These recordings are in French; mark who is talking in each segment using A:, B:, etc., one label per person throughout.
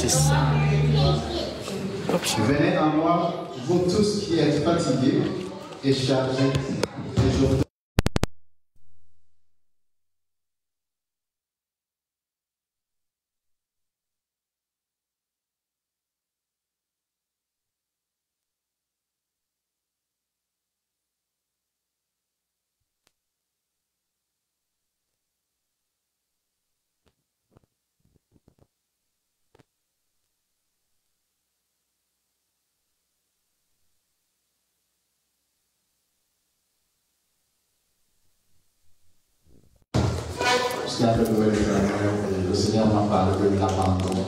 A: C'est ça.
B: Venez à moi, vous tous qui êtes fatigués et chargés, et je vous
C: Jusqu'à peu près le Seigneur m'a parlé de l'abandon.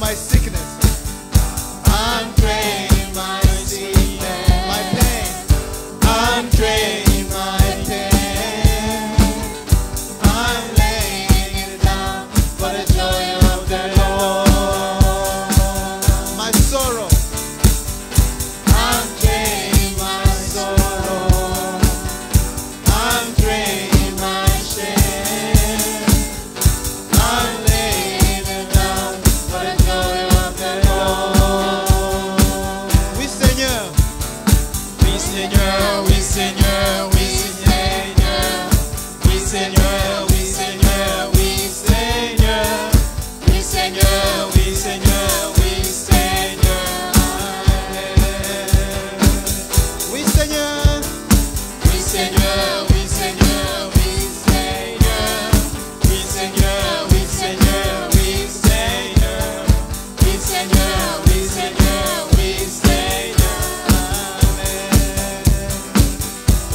A: my sickness. I'm trading my sickness, my pain. I'm trading my pain. I'm laying it down for the joy of the Lord. My sorrow. I'm trading my sorrow. I'm trading my shame. I'm laying it down for the joy of the Lord. Oui Seigneur, oui Seigneur, oui Seigneur, oui Seigneur, oui Seigneur, oui Seigneur, oui Seigneur, oui Seigneur, oui Seigneur, oui Seigneur. Oui Seigneur, oui Seigneur, oui Seigneur, oui Seigneur, oui Seigneur, oui Seigneur, oui Seigneur, oui Seigneur, oui Seigneur, oui Seigneur, Amen.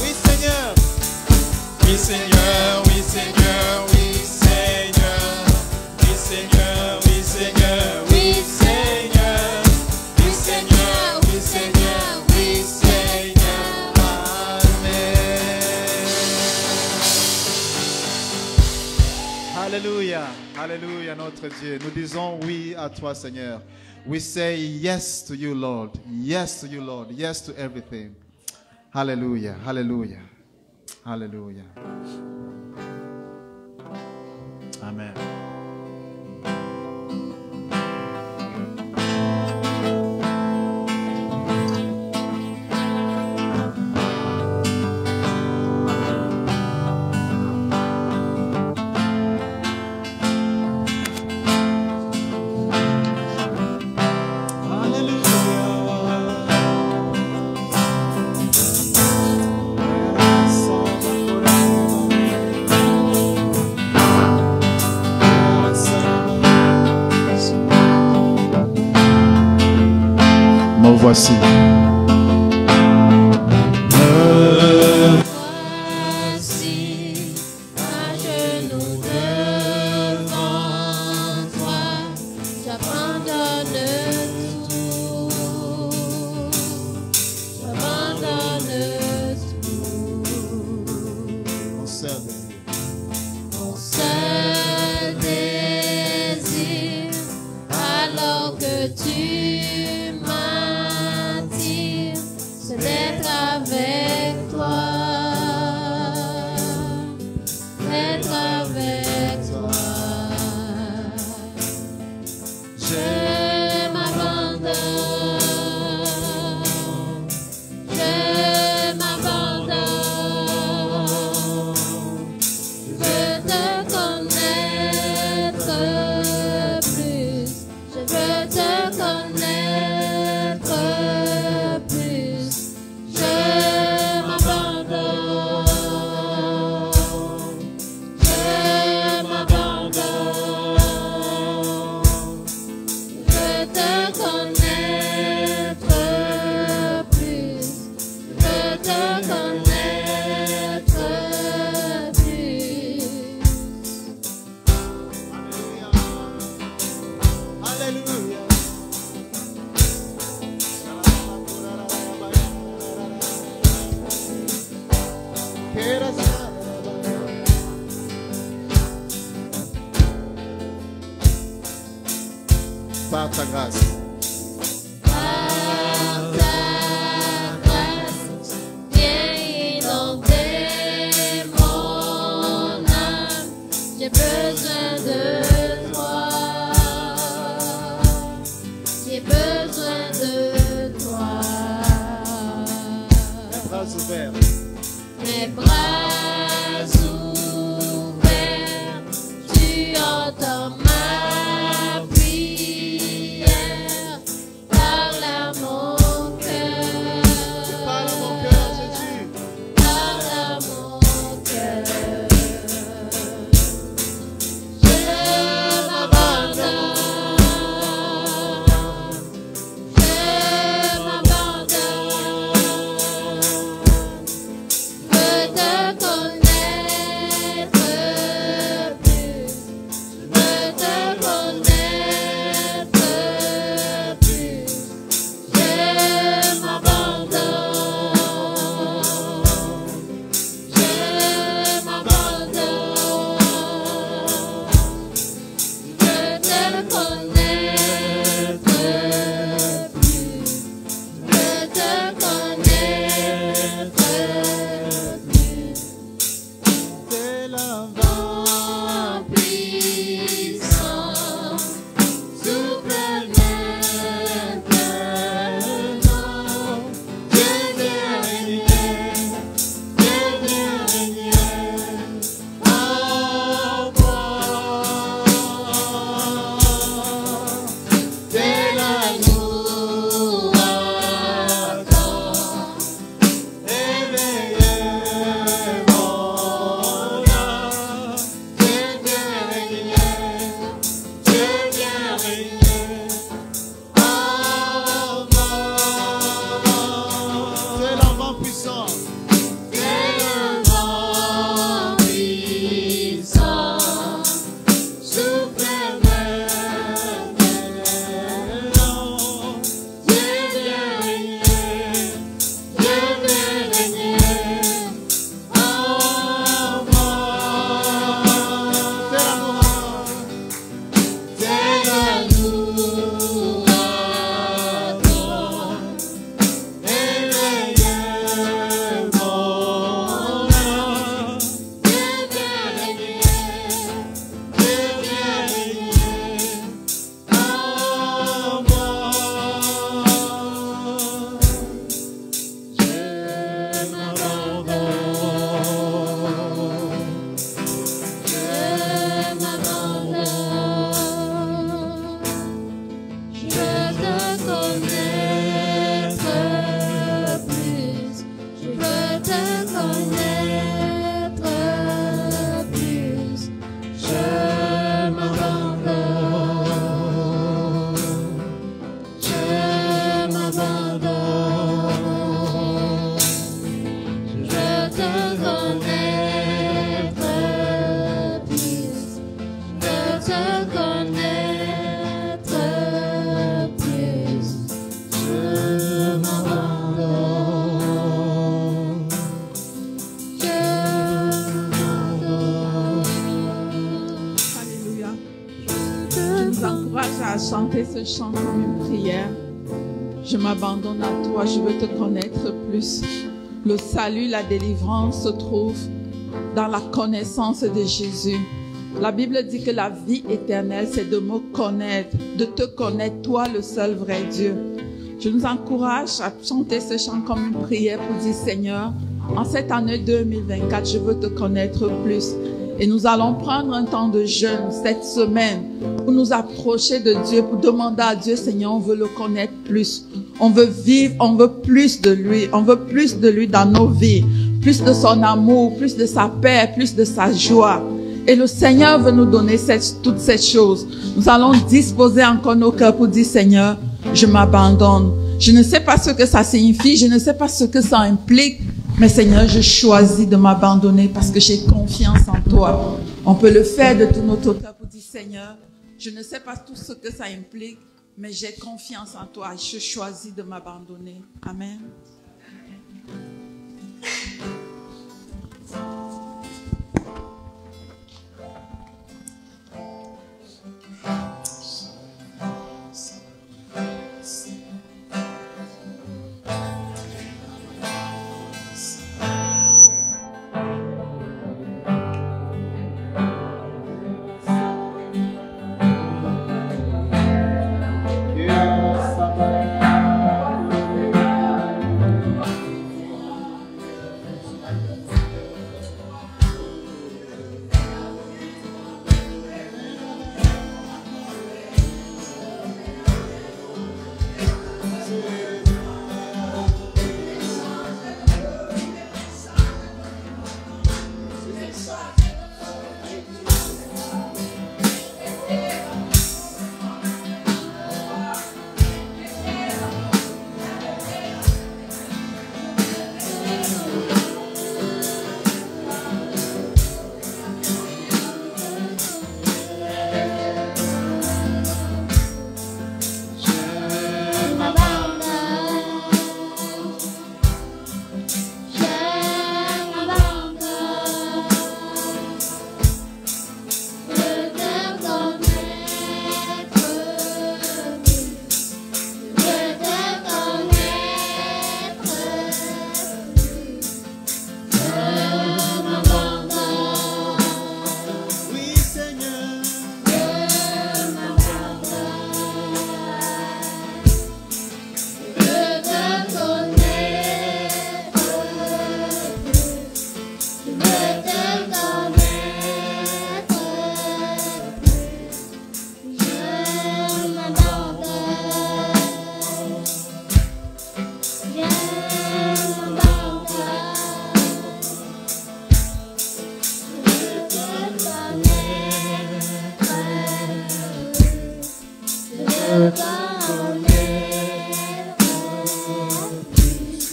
A: Oui Seigneur, oui Seigneur, oui Seigneur, oui Seigneur, oui Seigneur, oui Seigneur, oui Seigneur, oui Seigneur, oui Seigneur, oui Seigneur, Amen. Alléluia, Alléluia notre Dieu. Nous disons oui à toi Seigneur. We say yes to you Lord. Yes to you Lord. Yes to everything. Hallelujah, hallelujah, hallelujah. Amen.
B: Me voici.
D: Voici à genoux devant toi, j'abandonne tout, j'abandonne tout.
A: Mon seul désir.
D: Mon seul désir, alors que tu m'attires, c'est d'être avec toi, d'être avec toi. Je m'abandonne, je m'abandonne. Je veux te connaître plus, je veux te connaître plus. Je m'abandonne, je m'abandonne. Je veux te connaître plus, je veux te connaître plus.
A: Alléluia. Par ta grâce.
D: Par ta grâce, viens inonder mon âme. J'ai besoin de toi. J'ai besoin de toi.
A: Les bras ouverts.
D: Mes bras ouverts, tu entends ma prière.
E: chanter ce chant comme une prière. Je m'abandonne à toi, je veux te connaître plus. Le salut, la délivrance se trouve dans la connaissance de Jésus. La Bible dit que la vie éternelle, c'est de me connaître, de te connaître, toi le seul vrai Dieu. Je nous encourage à chanter ce chant comme une prière pour dire, Seigneur, en cette année 2024, je veux te connaître plus. Et nous allons prendre un temps de jeûne cette semaine pour nous approcher de Dieu, pour demander à Dieu, Seigneur, on veut le connaître plus. On veut vivre, on veut plus de lui. On veut plus de lui dans nos vies. Plus de son amour, plus de sa paix, plus de sa joie. Et le Seigneur veut nous donner toutes ces choses. Nous allons disposer encore nos cœurs pour dire, Seigneur, je m'abandonne. Je ne sais pas ce que ça signifie, je ne sais pas ce que ça implique, mais Seigneur, je choisis de m'abandonner parce que j'ai confiance en toi. On peut le faire de tout notre cœur pour dire, Seigneur, je ne sais pas tout ce que ça implique, mais j'ai confiance en toi et je choisis de m'abandonner. Amen.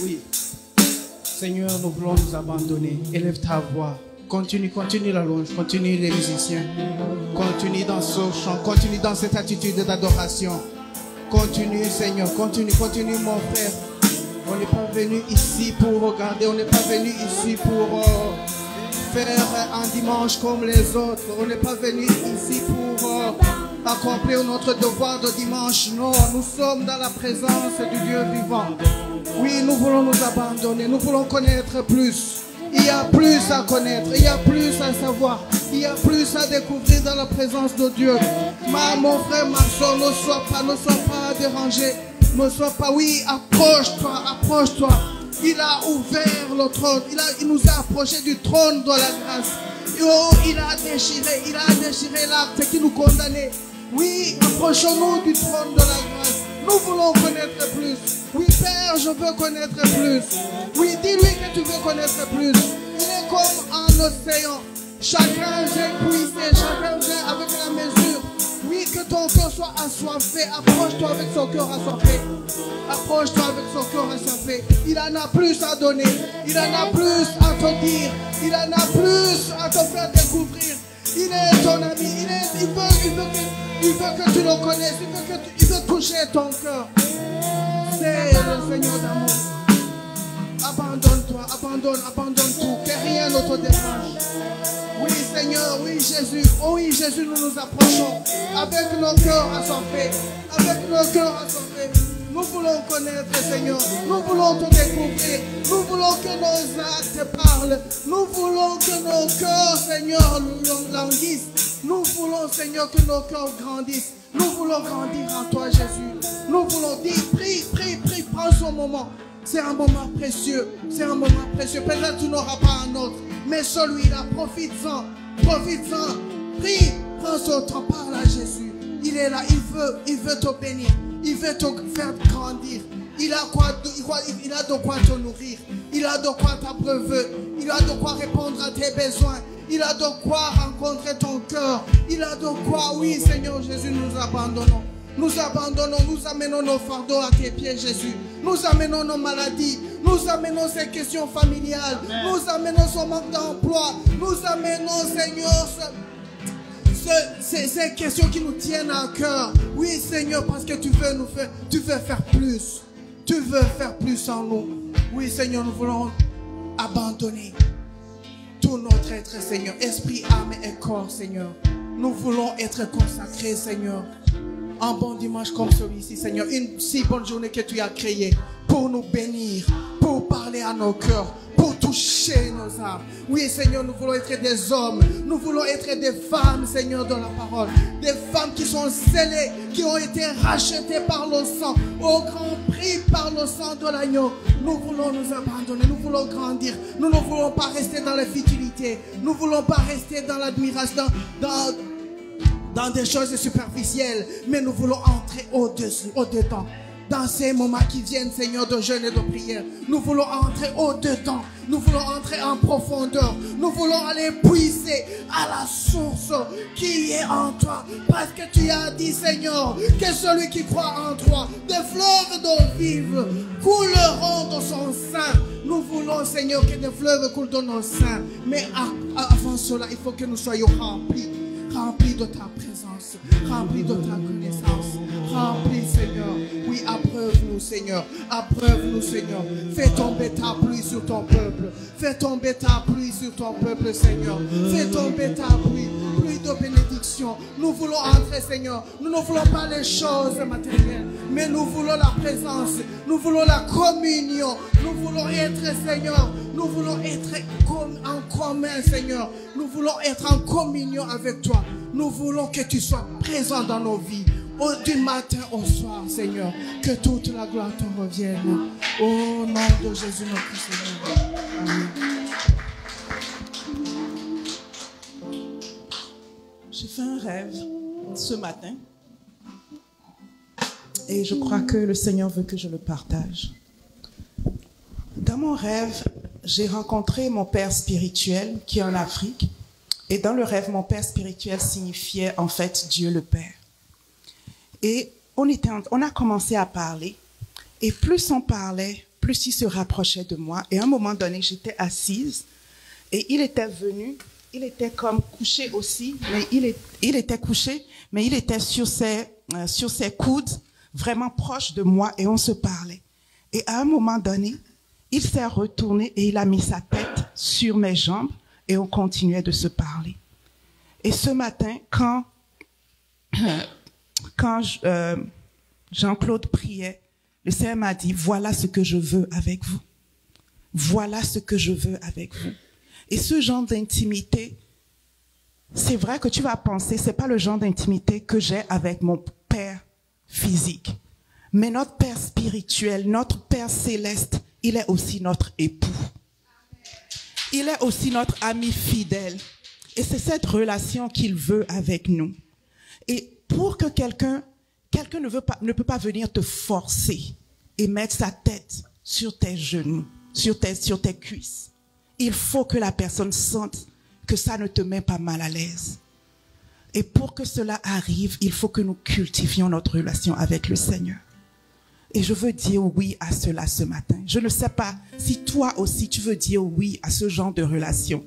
F: Oui. Seigneur, nous voulons nous abandonner. Élève ta voix. Continue la louange. Continue les musiciens. Continue dans ce chant. Continue dans cette attitude d'adoration. Continue, Seigneur. Continue, mon frère. On n'est pas venu ici pour regarder. On n'est pas venu ici pour faire un dimanche comme les autres. On n'est pas venu ici pour accomplir notre devoir de dimanche. Non, nous sommes dans la présence du Dieu vivant. Oui, nous voulons nous abandonner. Nous voulons connaître plus. Il y a plus à connaître. Il y a plus à savoir. Il y a plus à découvrir dans la présence de Dieu. Mon frère, ma soeur, ne sois pas dérangé. Ne sois pas, oui, approche-toi. Il a ouvert le trône. Il nous a approchés du trône de la grâce. Oh, il a déchiré l'acte qui nous condamnait. Oui, approchons-nous du trône de la grâce. Nous voulons connaître plus. Oui, Père, je veux connaître plus. Oui, dis-lui que tu veux connaître plus. Il est comme un océan. Chacun vient puiser, chacun vient avec la mesure. Oui, que ton cœur soit assoiffé. Approche-toi avec son cœur assoiffé. Approche-toi avec son cœur assoiffé. Il en a plus à donner. Il en a plus à te dire. Il en a plus à te faire découvrir. Il est ton ami. Il veut que tu le connaisses. Il veut toucher ton cœur. C'est le Seigneur d'amour. Abandonne-toi, abandonne tout. Que rien ne te dérange. Oui, Seigneur, oui, Jésus. Oh oui, Jésus, nous nous approchons avec nos cœurs assoiffés. Avec nos cœurs assoiffés. Nous voulons connaître, Seigneur. Nous voulons te découvrir. Nous voulons que nos actes parlent. Nous voulons que nos cœurs, Seigneur, languissent. Nous voulons, Seigneur, que nos cœurs grandissent. Nous voulons grandir en toi, Jésus. Nous voulons dire, prie, prends son moment. C'est un moment précieux. C'est un moment précieux. Peut-être tu n'auras pas un autre. Mais celui-là, profite-en. Prie, prends son temps, parle à Jésus. Il est là, il veut te bénir. Il veut te faire grandir. Il a de quoi te nourrir. Il a de quoi t'abreuver. Il a de quoi répondre à tes besoins. Il a de quoi rencontrer ton cœur. Il a de quoi, oui, Seigneur Jésus, nous abandonnons. Nous amenons nos fardeaux à tes pieds, Jésus. Nous amenons nos maladies. Nous amenons ces questions familiales. Nous amenons ce manque d'emploi. Nous amenons, Seigneur, ces questions qui nous tiennent à cœur. Oui, Seigneur, parce que tu veux faire plus. Tu veux faire plus en nous. Oui, Seigneur, nous voulons abandonner tout notre être, Seigneur. Esprit, âme et corps, Seigneur. Nous voulons être consacrés, Seigneur. Un bon dimanche comme celui-ci, Seigneur. Une si bonne journée que tu as créée pour nous bénir, pour parler à nos cœurs, pour toucher nos âmes. Oui, Seigneur, nous voulons être des hommes. Nous voulons être des femmes, Seigneur, dans la parole. Des femmes qui sont scellées, qui ont été rachetées par le sang, au grand prix par le sang de l'agneau. Nous voulons nous abandonner, nous voulons grandir. Nous ne voulons pas rester dans la futilité. Nous ne voulons pas rester dans l'admiration, dans des choses superficielles, mais nous voulons entrer au-dedans. Dans ces moments qui viennent, Seigneur, de jeûne et de prière, nous voulons entrer au-dedans. Nous voulons entrer en profondeur. Nous voulons aller puiser à la source qui est en toi. Parce que tu as dit, Seigneur, que celui qui croit en toi, des fleuves d'eau vive couleront dans son sein. Nous voulons, Seigneur, que des fleuves coulent dans nos seins. Mais avant cela, il faut que nous soyons remplis de ta présence, remplis de ta connaissance, remplis, Seigneur. Oui, approuve-nous, Seigneur. Approuve-nous, Seigneur. Fais tomber ta pluie sur ton peuple. Fais tomber ta pluie sur ton peuple, Seigneur. Fais tomber ta pluie de bénédiction. Nous voulons entrer, Seigneur. Nous ne voulons pas les choses matérielles, mais nous voulons la présence. Nous voulons la communion. Nous voulons être, Seigneur. Nous voulons être en commun, Seigneur. Nous voulons être en communion avec toi. Nous voulons que tu sois présent dans nos vies. Du matin au soir, Seigneur. Que toute la gloire te revienne. Au nom de Jésus, notre Seigneur. Amen.
G: J'ai fait un rêve ce matin. Et je crois que le Seigneur veut que je le partage. Dans mon rêve, j'ai rencontré mon père spirituel qui est en Afrique. Et dans le rêve, mon père spirituel signifiait en fait Dieu le Père. Et on a commencé à parler. Et plus on parlait, plus il se rapprochait de moi. Et à un moment donné, j'étais assise et il était venu. Il était comme couché aussi, mais il était couché, mais il était sur ses coudes, vraiment proche de moi, et on se parlait. Et à un moment donné, il s'est retourné et il a mis sa tête sur mes jambes et on continuait de se parler. Et ce matin, quand Jean-Claude priait, le Seigneur m'a dit, voilà ce que je veux avec vous. Voilà ce que je veux avec vous. Et ce genre d'intimité, c'est vrai que tu vas penser, c'est pas le genre d'intimité que j'ai avec mon Père physique. Mais notre Père spirituel, notre Père céleste, il est aussi notre époux. Il est aussi notre ami fidèle. Et c'est cette relation qu'il veut avec nous. Et pour que quelqu'un ne peut pas venir te forcer et mettre sa tête sur tes genoux, sur tes cuisses. Il faut que la personne sente que ça ne te met pas mal à l'aise. Et pour que cela arrive, il faut que nous cultivions notre relation avec le Seigneur. Et je veux dire oui à cela ce matin. Je ne sais pas si toi aussi tu veux dire oui à ce genre de relation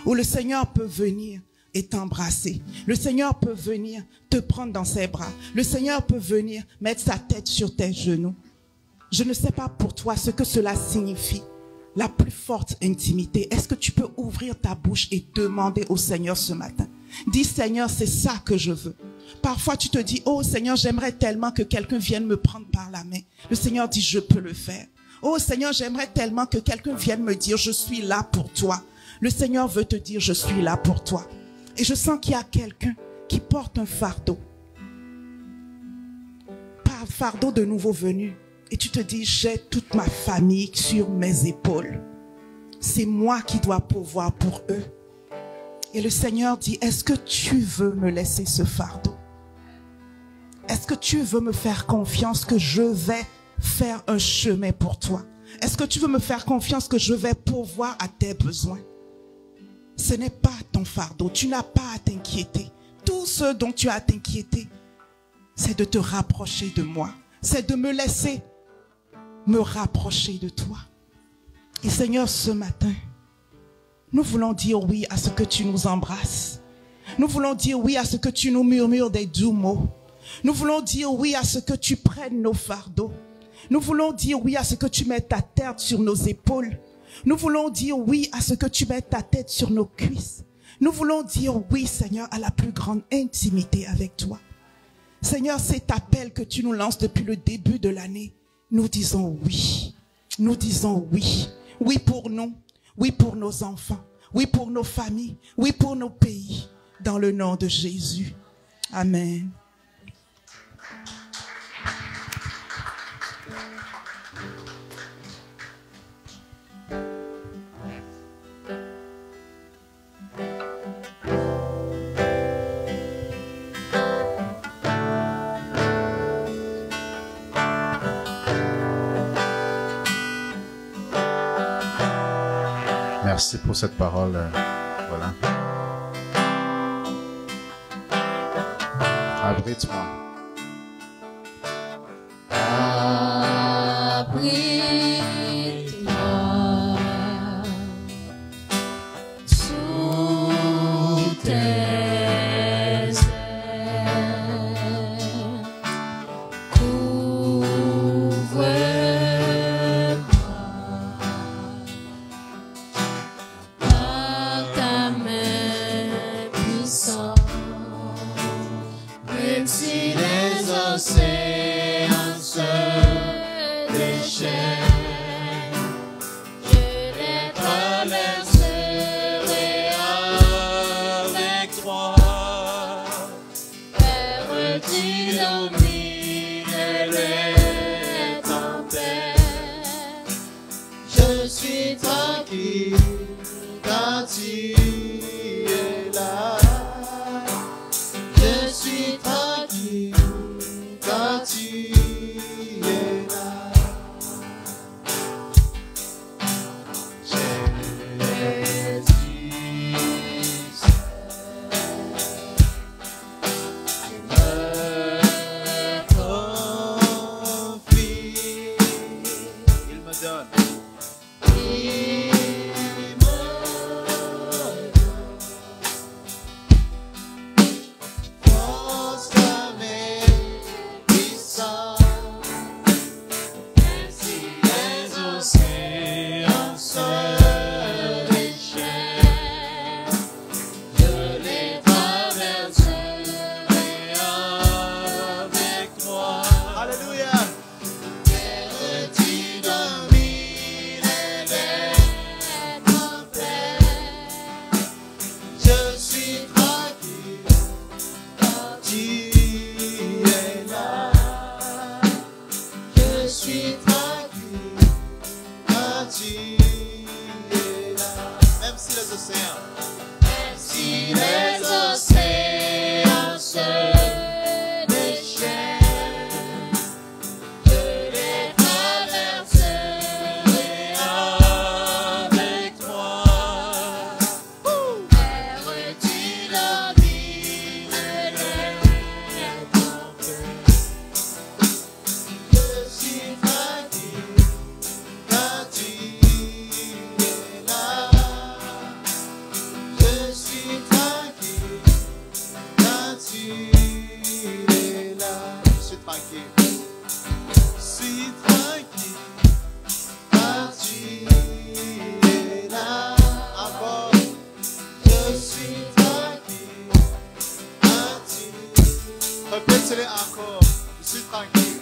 G: où le Seigneur peut venir et t'embrasser. Le Seigneur peut venir te prendre dans ses bras. Le Seigneur peut venir mettre sa tête sur tes genoux. Je ne sais pas pour toi ce que cela signifie. La plus forte intimité. Est-ce que tu peux ouvrir ta bouche et demander au Seigneur ce matin? Dis, Seigneur, c'est ça que je veux. Parfois, tu te dis, oh Seigneur, j'aimerais tellement que quelqu'un vienne me prendre par la main. Le Seigneur dit, je peux le faire. Oh Seigneur, j'aimerais tellement que quelqu'un vienne me dire, je suis là pour toi. Le Seigneur veut te dire, je suis là pour toi. Et je sens qu'il y a quelqu'un qui porte un fardeau. Pas un fardeau de nouveau venu. Et tu te dis, j'ai toute ma famille sur mes épaules. C'est moi qui dois pourvoir pour eux. Et le Seigneur dit, est-ce que tu veux me laisser ce fardeau? Est-ce que tu veux me faire confiance que je vais faire un chemin pour toi? Est-ce que tu veux me faire confiance que je vais pourvoir à tes besoins? Ce n'est pas ton fardeau, tu n'as pas à t'inquiéter. Tout ce dont tu as à t'inquiéter, c'est de te rapprocher de moi. C'est de me laisser me rapprocher de toi. Et Seigneur, ce matin, nous voulons dire oui à ce que tu nous embrasses. Nous voulons dire oui à ce que tu nous murmures des doux mots. Nous voulons dire oui à ce que tu prennes nos fardeaux. Nous voulons dire oui à ce que tu mettes ta tête sur nos épaules. Nous voulons dire oui à ce que tu mettes ta tête sur nos cuisses. Nous voulons dire oui, Seigneur, à la plus grande intimité avec toi. Seigneur, cet appel que tu nous lances depuis le début de l'année, nous disons oui. Nous disons oui. Oui pour nous. Oui pour nos enfants. Oui pour nos familles. Oui pour nos pays. Dans le nom de Jésus. Amen.
A: Merci pour cette parole. Voilà. Abrite-moi.
D: Abrite-moi sous tes ailes. Par ta main puissante, même si les océans se déchaînent, je les traverserai avec toi. Père, tu domines les tempêtes, je suis tranquille quand tu es là. Je suis tranquille quand tu es là. Jésus, tu me
A: Chantez encore. Je suis tranquille.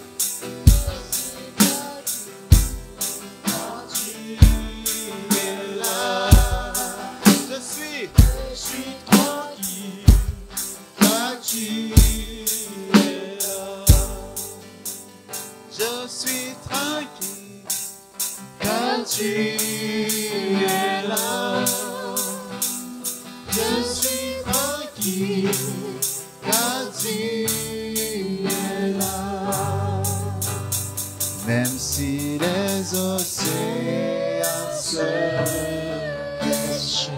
A: Quand tu es là, je suis tranquille. Quand tu es là, je suis tranquille. Quand tu es là, je suis tranquille. Quand tu es là, même si les océans se déchirent,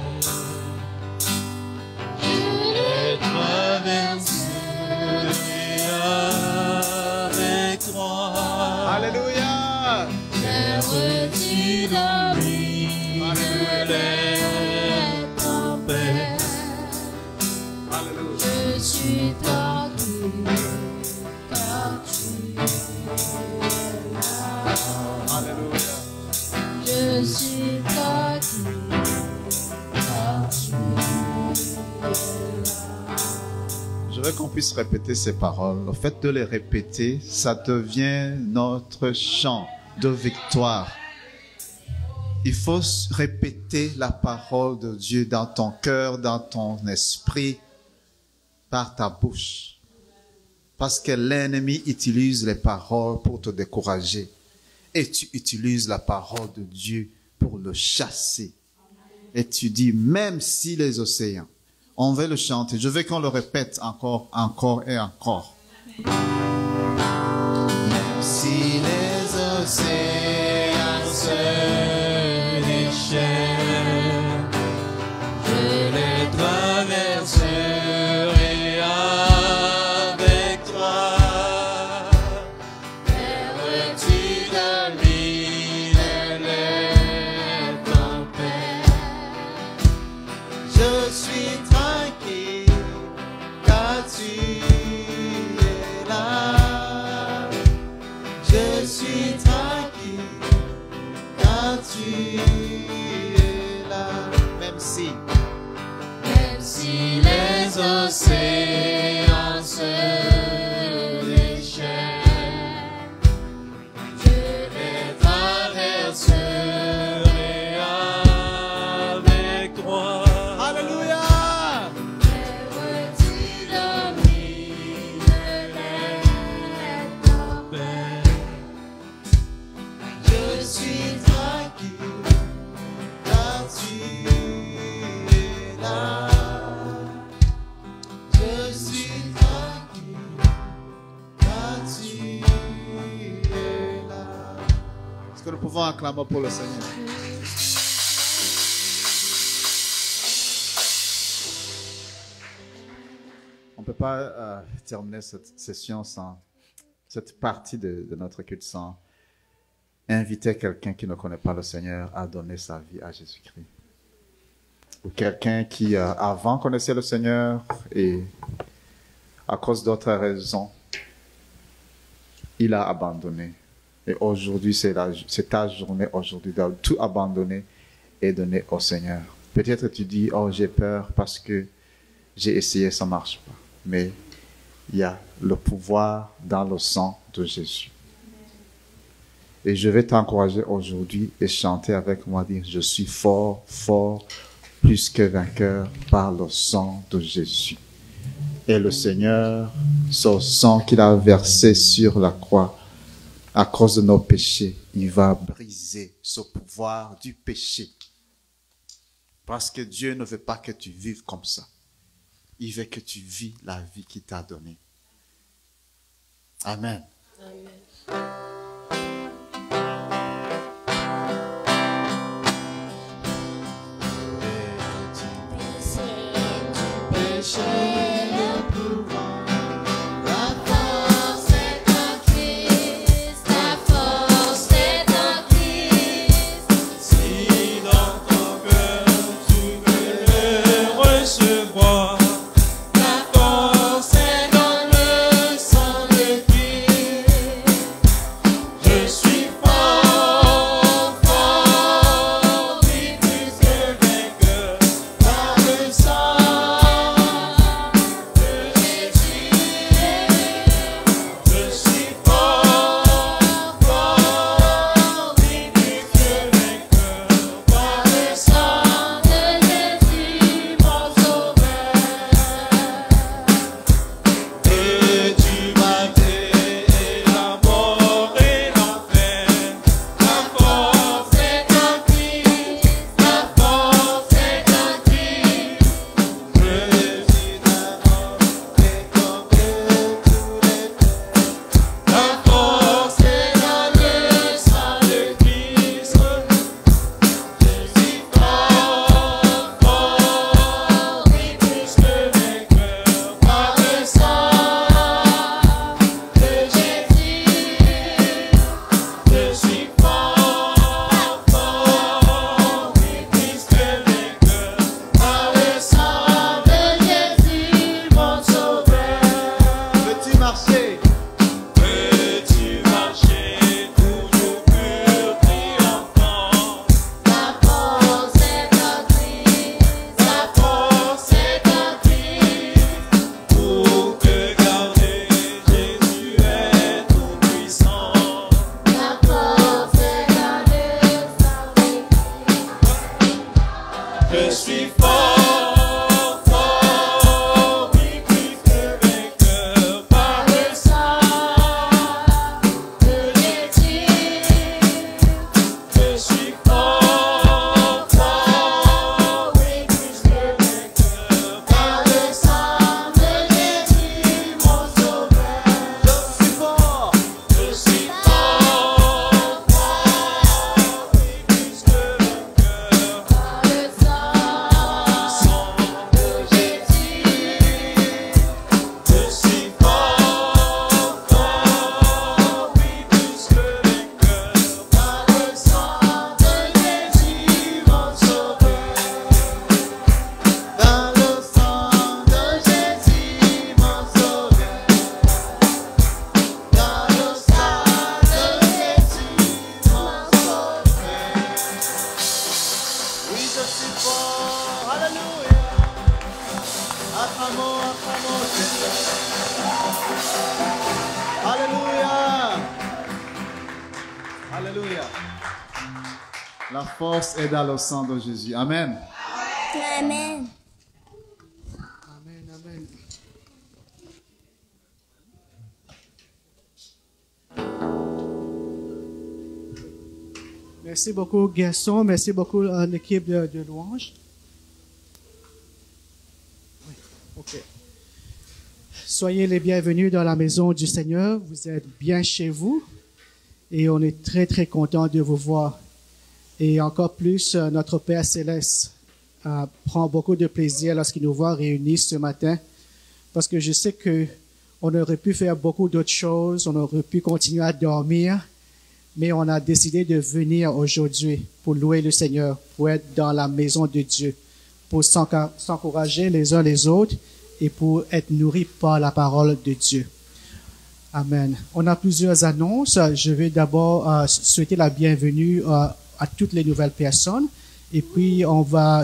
A: je les traverserai avec toi. Alléluia. Terre du domine les tempêtes. Alléluia. Je suis tranquille quand tu es là. Alléluia. Je suis tranquille quand tu es là. Je veux qu'on puisse répéter ces paroles. Le fait de les répéter, ça devient notre chant de victoire. Il faut répéter la parole de Dieu dans ton cœur, dans ton esprit, par ta bouche. Parce que l'ennemi utilise les paroles pour te décourager. Et tu utilises la parole de Dieu pour le chasser. Et tu dis, même si les océans, on veut le chanter. Je veux qu'on le répète encore, encore et encore. Même si les océans se déchirent, je les traverserai avec toi. Terre du domine les tempêtes. Je suis tranquille quand tu es là. Je suis tranquille quand tu es là. Même si les océans se déchirent, je les traverserai avec toi. Alléluia. Terre du domine les tempêtes. Je suis tranquille quand tu es là. Je suis tranquille quand tu es là. Est-ce que nous pouvons acclamer pour le Seigneur? On ne peut pas terminer cette session sans cette partie de notre culte sans inviter quelqu'un qui ne connaît pas le Seigneur à donner sa vie à Jésus-Christ. Ou quelqu'un qui avant connaissait le Seigneur et à cause d'autres raisons, il a abandonné. Et aujourd'hui, c'est ta journée aujourd'hui de tout abandonner et donner au Seigneur. Peut-être tu dis, oh j'ai peur parce que j'ai essayé, ça ne marche pas. Mais il y a le pouvoir dans le sang de Jésus. Et je vais t'encourager aujourd'hui et chanter avec moi, dire, je suis fort, fort, plus que vainqueur par le sang de Jésus. Et le Seigneur, son sang qu'il a versé sur la croix, à cause de nos péchés, il va briser ce pouvoir du péché. Parce que Dieu ne veut pas que tu vives comme ça. Il veut que tu vis la vie qu'il t'a donnée. Amen. Amen.
D: La force est dans le sang de Christ.
A: La force est dans le sang de Jésus. Amen.
D: Amen.
F: Amen, amen. Merci beaucoup, Gaston. Merci beaucoup à l'équipe de louange. Oui, ok. Soyez les bienvenus dans la maison du Seigneur. Vous êtes bien chez vous et on est très, très content de vous voir. Et encore plus, notre Père Céleste prend beaucoup de plaisir lorsqu'il nous voit réunis ce matin parce que je sais que on aurait pu faire beaucoup d'autres choses, on aurait pu continuer à dormir, mais on a décidé de venir aujourd'hui pour louer le Seigneur, pour être dans la maison de Dieu, pour s'encourager les uns les autres et pour être nourris par la parole de Dieu. Amen. On a plusieurs annonces. Je vais d'abord souhaiter la bienvenue à toutes les nouvelles personnes et puis on va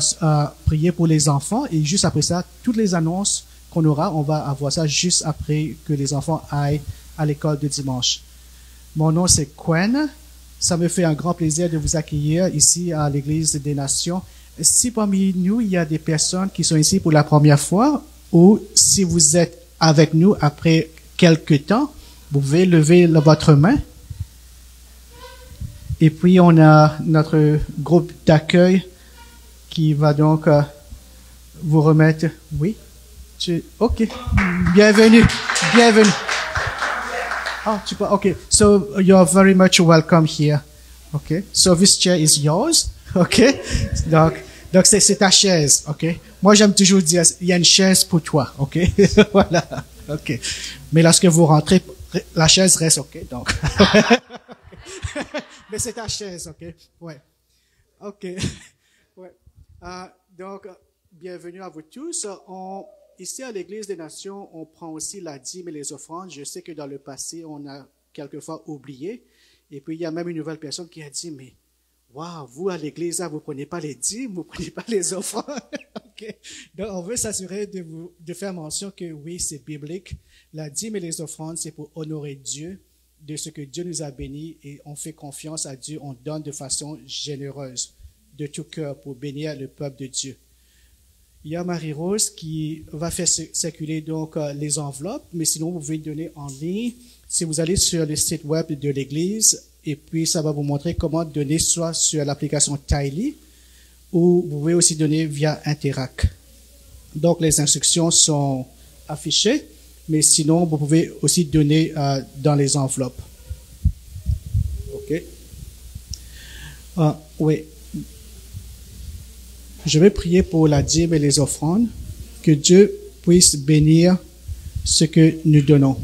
F: prier pour les enfants et juste après ça, toutes les annonces qu'on aura, on va avoir ça juste après que les enfants aillent à l'école de dimanche. Mon nom c'est Quen. Ça me fait un grand plaisir de vous accueillir ici à l'Église des Nations. Si parmi nous, il y a des personnes qui sont ici pour la première fois ou si vous êtes avec nous après quelques temps, vous pouvez lever votre main. Et puis, on a notre groupe d'accueil qui va donc vous remettre. Oui? OK. Bienvenue. Bienvenue. Ah, tu peux. OK. So, you're very much welcome here. OK. So, this chair is yours. OK. Donc c'est ta chaise. OK. Moi, j'aime toujours dire, il y a une chaise pour toi. OK. Voilà. OK. Mais lorsque vous rentrez, la chaise reste. OK. Donc. Mais c'est ta chaise, OK? Ouais. OK. Ouais. Donc, bienvenue à vous tous. Ici, à l'Église des Nations, on prend aussi la dîme et les offrandes. Je sais que dans le passé, on a quelquefois oublié. Et puis, il y a même une nouvelle personne qui a dit, mais, waouh, vous, à l'Église, là, vous prenez pas les dîmes, vous prenez pas les offrandes. OK. Donc, on veut s'assurer de faire mention que oui, c'est biblique. La dîme et les offrandes, c'est pour honorer Dieu de ce que Dieu nous a bénis et on fait confiance à Dieu, on donne de façon généreuse, de tout cœur pour bénir le peuple de Dieu. Il y a Marie-Rose qui va faire circuler donc les enveloppes, mais sinon vous pouvez donner en ligne si vous allez sur le site web de l'Église et puis ça va vous montrer comment donner soit sur l'application Tylee ou vous pouvez aussi donner via Interac. Donc les instructions sont affichées. Mais sinon, vous pouvez aussi donner dans les enveloppes. OK. Oui. Je vais prier pour la dîme et les offrandes, que Dieu puisse bénir ce que nous donnons.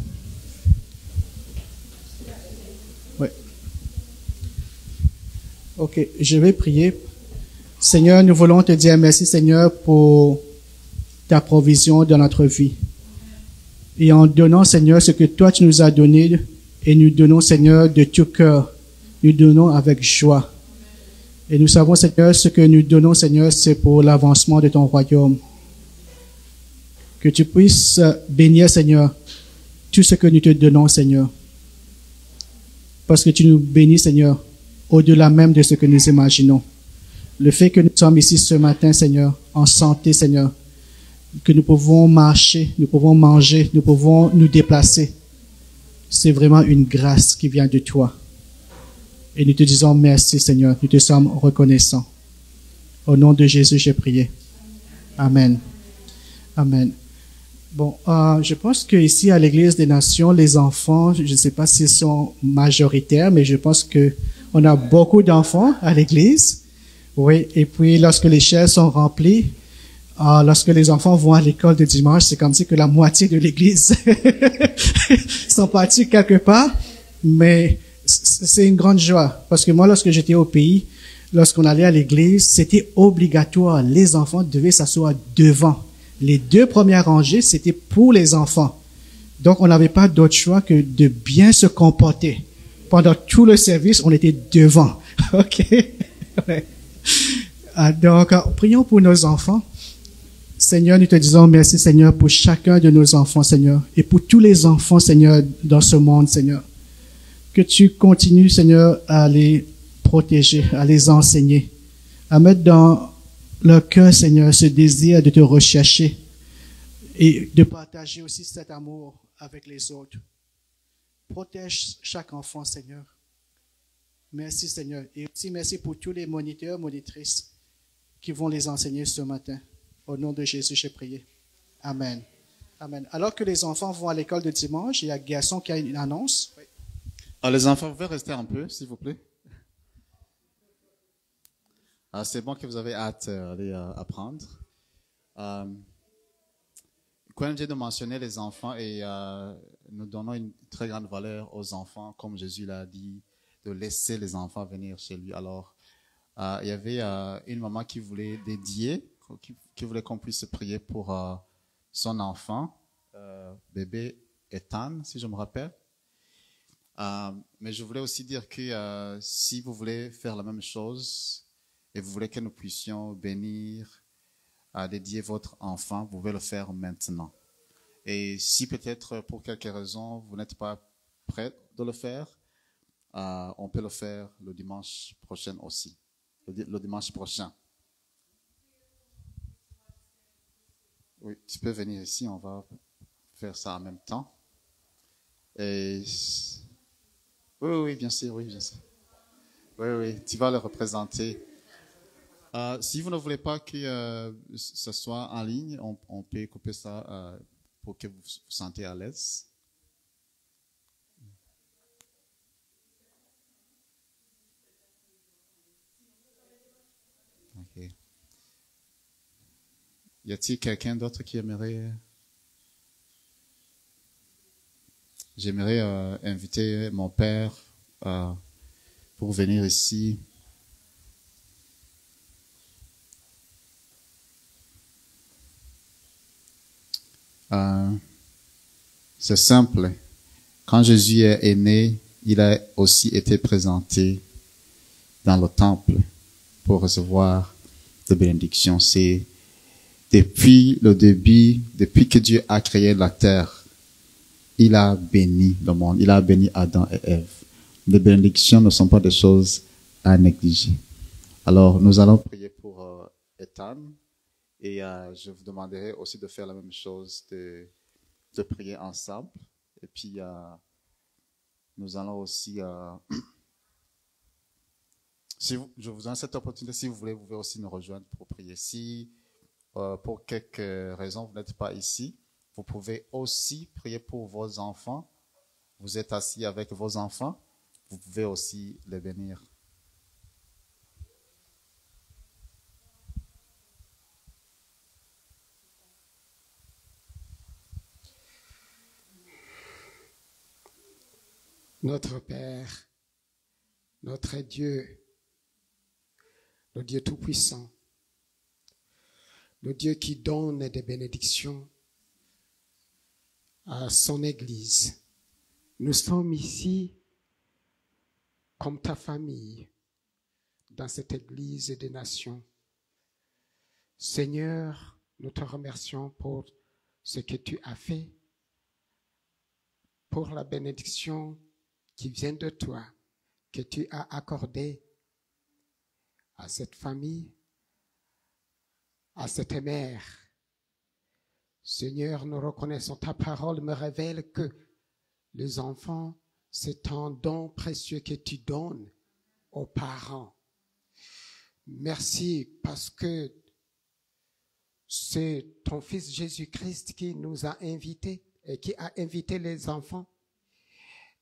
F: Oui. OK. Je vais prier. Seigneur, nous voulons te dire merci, Seigneur, pour ta provision dans notre vie. Et en donnant, Seigneur, ce que toi tu nous as donné, et nous donnons, Seigneur, de tout cœur, nous donnons avec joie. Et nous savons, Seigneur, ce que nous donnons, Seigneur, c'est pour l'avancement de ton royaume. Que tu puisses bénir, Seigneur, tout ce que nous te donnons, Seigneur. Parce que tu nous bénis, Seigneur, au-delà même de ce que nous imaginons. Le fait que nous sommes ici ce matin, Seigneur, en santé, Seigneur, que nous pouvons marcher, nous pouvons manger, nous pouvons nous déplacer. C'est vraiment une grâce qui vient de toi. Et nous te disons merci, Seigneur. Nous te sommes reconnaissants. Au nom de Jésus, j'ai prié. Amen. Amen. Bon, je pense que ici à l'Église des Nations, les enfants, je ne sais pas s'ils sont majoritaires, mais je pense que on a beaucoup d'enfants à l'Église. Oui, et puis lorsque les chaises sont remplies, lorsque les enfants vont à l'école de dimanche, c'est comme si que la moitié de l'église sont partis quelque part, mais c'est une grande joie. Parce que moi, lorsque j'étais au pays, lorsqu'on allait à l'église, c'était obligatoire. Les enfants devaient s'asseoir devant. Les 2 premières rangées, c'était pour les enfants. Donc, on n'avait pas d'autre choix que de bien se comporter. Pendant tout le service, on était devant. OK? Ouais. Donc, prions pour nos enfants. Seigneur, nous te disons merci, Seigneur, pour chacun de nos enfants, Seigneur, et pour tous les enfants, Seigneur, dans ce monde, Seigneur. Que tu continues, Seigneur, à les
H: protéger, à les enseigner, à mettre dans leur cœur, Seigneur, ce désir de te rechercher et de partager aussi cet amour avec les autres. Protège chaque enfant, Seigneur. Merci, Seigneur. Et aussi merci pour tous les moniteurs, monitrices qui vont les enseigner ce matin. Au nom de Jésus, j'ai prié. Amen. Amen. Alors que les enfants vont à l'école de dimanche, il y a Gaston qui a une annonce. Oui.
A: Alors, les enfants, vous pouvez rester un peu, s'il vous plaît. C'est bon que vous avez hâte d'aller apprendre. Quand j'ai de mentionner les enfants et nous donnons une très grande valeur aux enfants, comme Jésus l'a dit, de laisser les enfants venir chez lui. Alors, il y avait une maman qui voulait dédier, qui voulait qu'on puisse prier pour son enfant, bébé Ethan, si je me rappelle. Mais je voulais aussi dire que si vous voulez faire la même chose et vous voulez que nous puissions bénir, dédier votre enfant, vous pouvez le faire maintenant. Et si peut-être pour quelque raison vous n'êtes pas prêt de le faire, on peut le faire le dimanche prochain aussi. Le dimanche prochain. Oui, tu peux venir ici, on va faire ça en même temps. Et oui, bien sûr, oui, bien sûr. Oui, tu vas le représenter. Si vous ne voulez pas que ce soit en ligne, on peut couper ça pour que vous vous sentez à l'aise. Okay. Y a-t-il quelqu'un d'autre qui aimerait? J'aimerais inviter mon père pour venir ici. C'est simple. Quand Jésus est né, il a aussi été présenté dans le temple pour recevoir des bénédictions. C'est depuis le début, depuis que Dieu a créé la terre, il a béni le monde, il a béni Adam et Ève. Les bénédictions ne sont pas des choses à négliger. Alors, nous allons prier pour Ethan et je vous demanderai aussi de faire la même chose, de prier ensemble. Et puis, nous allons aussi... je vous donne cette opportunité, si vous voulez, vous pouvez aussi nous rejoindre pour prier. Si, pour quelque raison, vous n'êtes pas ici, vous pouvez aussi prier pour vos enfants. Vous êtes assis avec vos enfants, vous pouvez aussi les bénir.
I: Notre Père, notre Dieu, le Dieu Tout-Puissant, le Dieu qui donne des bénédictions à son Église. Nous sommes ici comme ta famille dans cette Église des nations. Seigneur, nous te remercions pour ce que tu as fait, pour la bénédiction qui vient de toi, que tu as accordée à cette famille, à cette mère. Seigneur, nous reconnaissons, ta parole me révèle que les enfants, c'est un don précieux que tu donnes aux parents. Merci parce que c'est ton Fils Jésus-Christ qui nous a invités et qui a invité les enfants.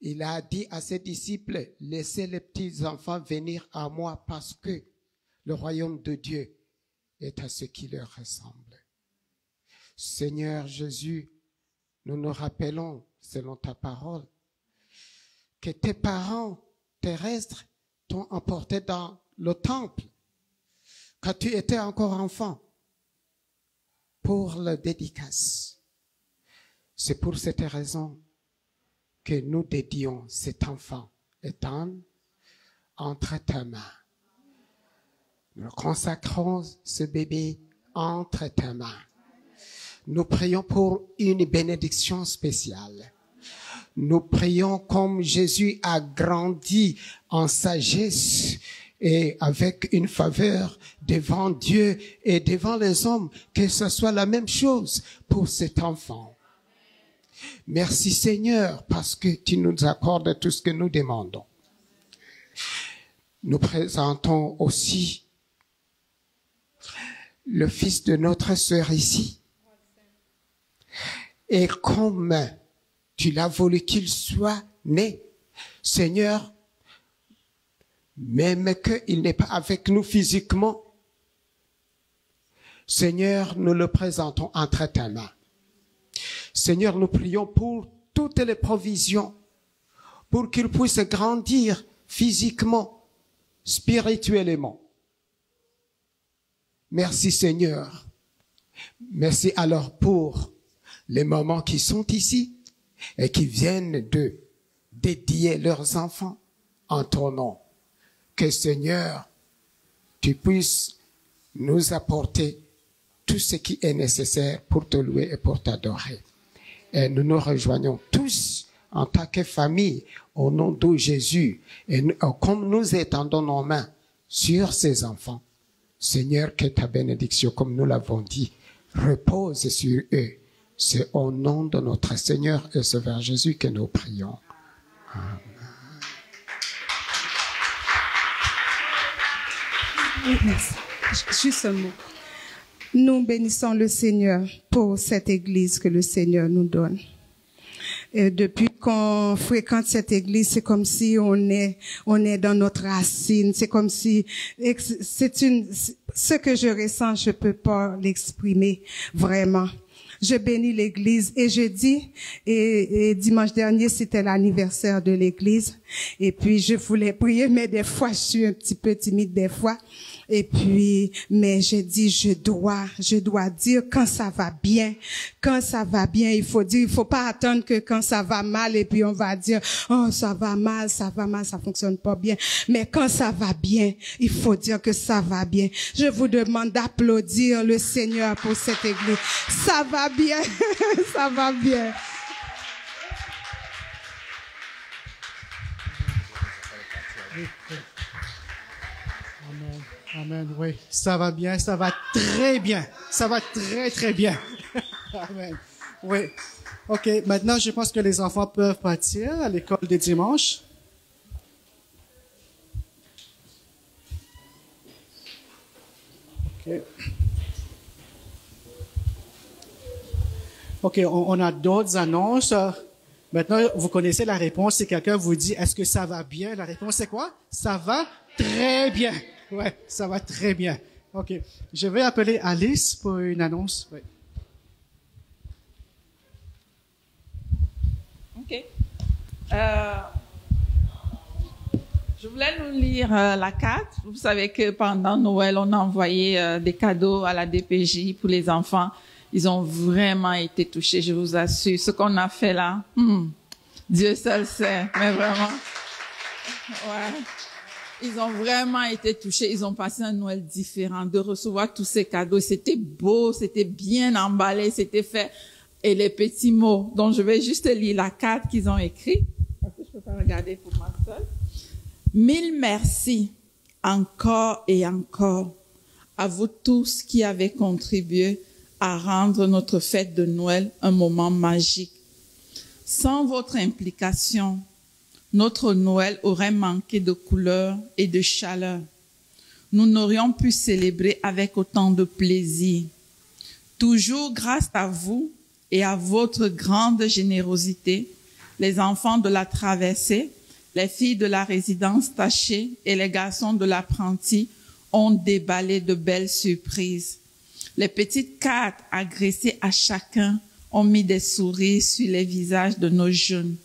I: Il a dit à ses disciples, laissez les petits enfants venir à moi parce que le royaume de Dieu est à ceux qui leur ressemblent. Seigneur Jésus, nous nous rappelons, selon ta parole, que tes parents terrestres t'ont emporté dans le temple quand tu étais encore enfant pour le dédicace. C'est pour cette raison que nous dédions cet enfant, Ethan, entre tes mains. Nous consacrons ce bébé entre tes mains. Nous prions pour une bénédiction spéciale. Nous prions comme Jésus a grandi en sagesse et avec une faveur devant Dieu et devant les hommes, que ce soit la même chose pour cet enfant. Merci Seigneur parce que tu nous accordes tout ce que nous demandons. Nous présentons aussi le fils de notre sœur ici. Et comme tu l'as voulu qu'il soit né, Seigneur, même qu'il n'est pas avec nous physiquement, Seigneur, nous le présentons entre ta main. Seigneur, nous prions pour toutes les provisions, pour qu'il puisse grandir physiquement, spirituellement. Merci Seigneur. Merci alors pour les mamans qui sont ici et qui viennent de dédier leurs enfants en ton nom. Que Seigneur, tu puisses nous apporter tout ce qui est nécessaire pour te louer et pour t'adorer. Et nous nous rejoignons tous en tant que famille au nom de Jésus. Et nous, comme nous étendons nos mains sur ces enfants, Seigneur, que ta bénédiction, comme nous l'avons dit, repose sur eux. C'est au nom de notre Seigneur et Sauveur Jésus que nous prions. Amen.
J: Merci. Juste un mot. Nous bénissons le Seigneur pour cette église que le Seigneur nous donne. Et depuis qu'on fréquente cette église, c'est comme si on est dans notre racine. C'est comme si ce que je ressens, je peux pas l'exprimer vraiment. Je bénis l'église et je dis, et dimanche dernier, c'était l'anniversaire de l'église. Et puis, je voulais prier, mais des fois, je suis un petit peu timide des fois. Et puis, mais j'ai dit, je dois dire quand ça va bien, il faut dire, il faut pas attendre que quand ça va mal et puis on va dire, oh, ça va mal, ça fonctionne pas bien. Mais quand ça va bien, il faut dire que ça va bien. Je vous demande d'applaudir le Seigneur pour cette église. Ça va bien, ça va bien.
H: Amen, oui. Ça va bien, ça va très bien. Ça va très, très bien. Amen. Oui. OK, maintenant, je pense que les enfants peuvent partir à l'école des dimanches. OK. OK, on a d'autres annonces. Maintenant, vous connaissez la réponse. Si quelqu'un vous dit, est-ce que ça va bien? La réponse, c'est quoi? Ça va très bien. Ouais, ça va très bien. OK. Je vais appeler Alice pour une annonce. Oui.
E: OK. Je voulais nous lire la carte. Vous savez que pendant Noël, on a envoyé des cadeaux à la DPJ pour les enfants. Ils ont vraiment été touchés, je vous assure. Ce qu'on a fait là, Dieu seul sait, mais vraiment. Ouais. Ils ont vraiment été touchés. Ils ont passé un Noël différent de recevoir tous ces cadeaux. C'était beau, c'était bien emballé, c'était fait. Et les petits mots, dont je vais juste lire la carte qu'ils ont écrite, parce que je peux pas regarder pour moi seule. 1000 merci, encore et encore, à vous tous qui avez contribué à rendre notre fête de Noël un moment magique. Sans votre implication, notre Noël aurait manqué de couleur et de chaleur. Nous n'aurions pu célébrer avec autant de plaisir. Toujours grâce à vous et à votre grande générosité, les enfants de la traversée, les filles de la résidence tachée et les garçons de l'apprenti ont déballé de belles surprises. Les petites cartes agressées à chacun ont mis des sourires sur les visages de nos jeunes.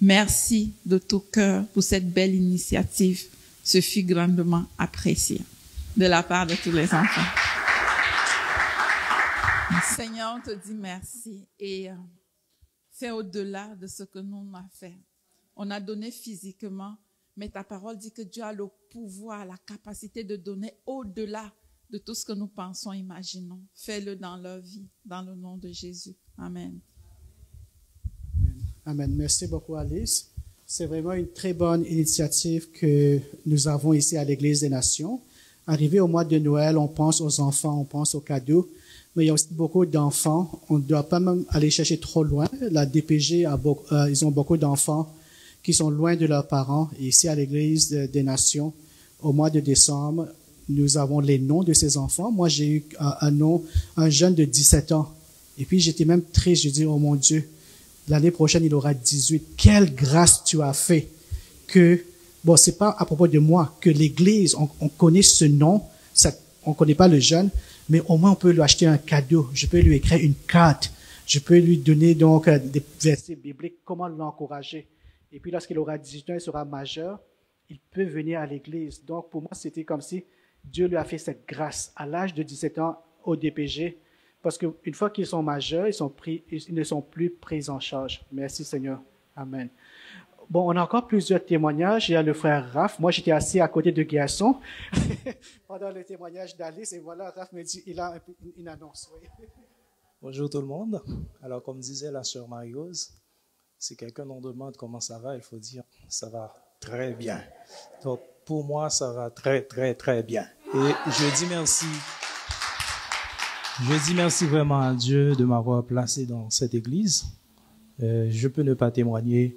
E: Merci de tout cœur pour cette belle initiative. Ce fut grandement apprécié de la part de tous les enfants. Seigneur, on te dit merci et fais au-delà de ce que nous on a fait. On a donné physiquement, mais ta parole dit que Dieu a le pouvoir, la capacité de donner au-delà de tout ce que nous pensons, imaginons. Fais-le dans leur vie, dans le nom de Jésus. Amen.
H: Amen. Merci beaucoup, Alice. C'est vraiment une très bonne initiative que nous avons ici à l'Église des Nations. Arrivé au mois de Noël, on pense aux enfants, on pense aux cadeaux, mais il y a aussi beaucoup d'enfants. On ne doit pas même aller chercher trop loin. La DPG ils ont beaucoup d'enfants qui sont loin de leurs parents. Et ici à l'Église des Nations, au mois de décembre, nous avons les noms de ces enfants. Moi, j'ai eu un jeune de 17 ans. Et puis, j'étais même triste. Je dis, oh mon Dieu, l'année prochaine, il aura 18. Quelle grâce tu as fait que, bon, c'est pas à propos de moi, que l'Église, on connaît ce nom, on connaît pas le jeune, mais au moins on peut lui acheter un cadeau. Je peux lui écrire une carte. Je peux lui donner donc des versets bibliques, comment l'encourager. Et puis, lorsqu'il aura 18 ans, il sera majeur, il peut venir à l'Église. Donc, pour moi, c'était comme si Dieu lui a fait cette grâce à l'âge de 17 ans au DPG, parce qu'une fois qu'ils sont majeurs, ils ne sont plus pris en charge. Merci Seigneur. Amen. Bon, on a encore plusieurs témoignages. Il y a le frère Raph. Moi, j'étais assis à côté de Garçon pendant le témoignage d'Alice. Et voilà, Raph me dit, il a une annonce. Oui.
K: Bonjour tout le monde. Alors, comme disait la sœur Marie-Rose, si quelqu'un nous demande comment ça va, il faut dire, ça va très bien. Donc, pour moi, ça va très, très, très bien. Et je dis merci. Je dis merci vraiment à Dieu de m'avoir placé dans cette église. Je peux ne pas témoigner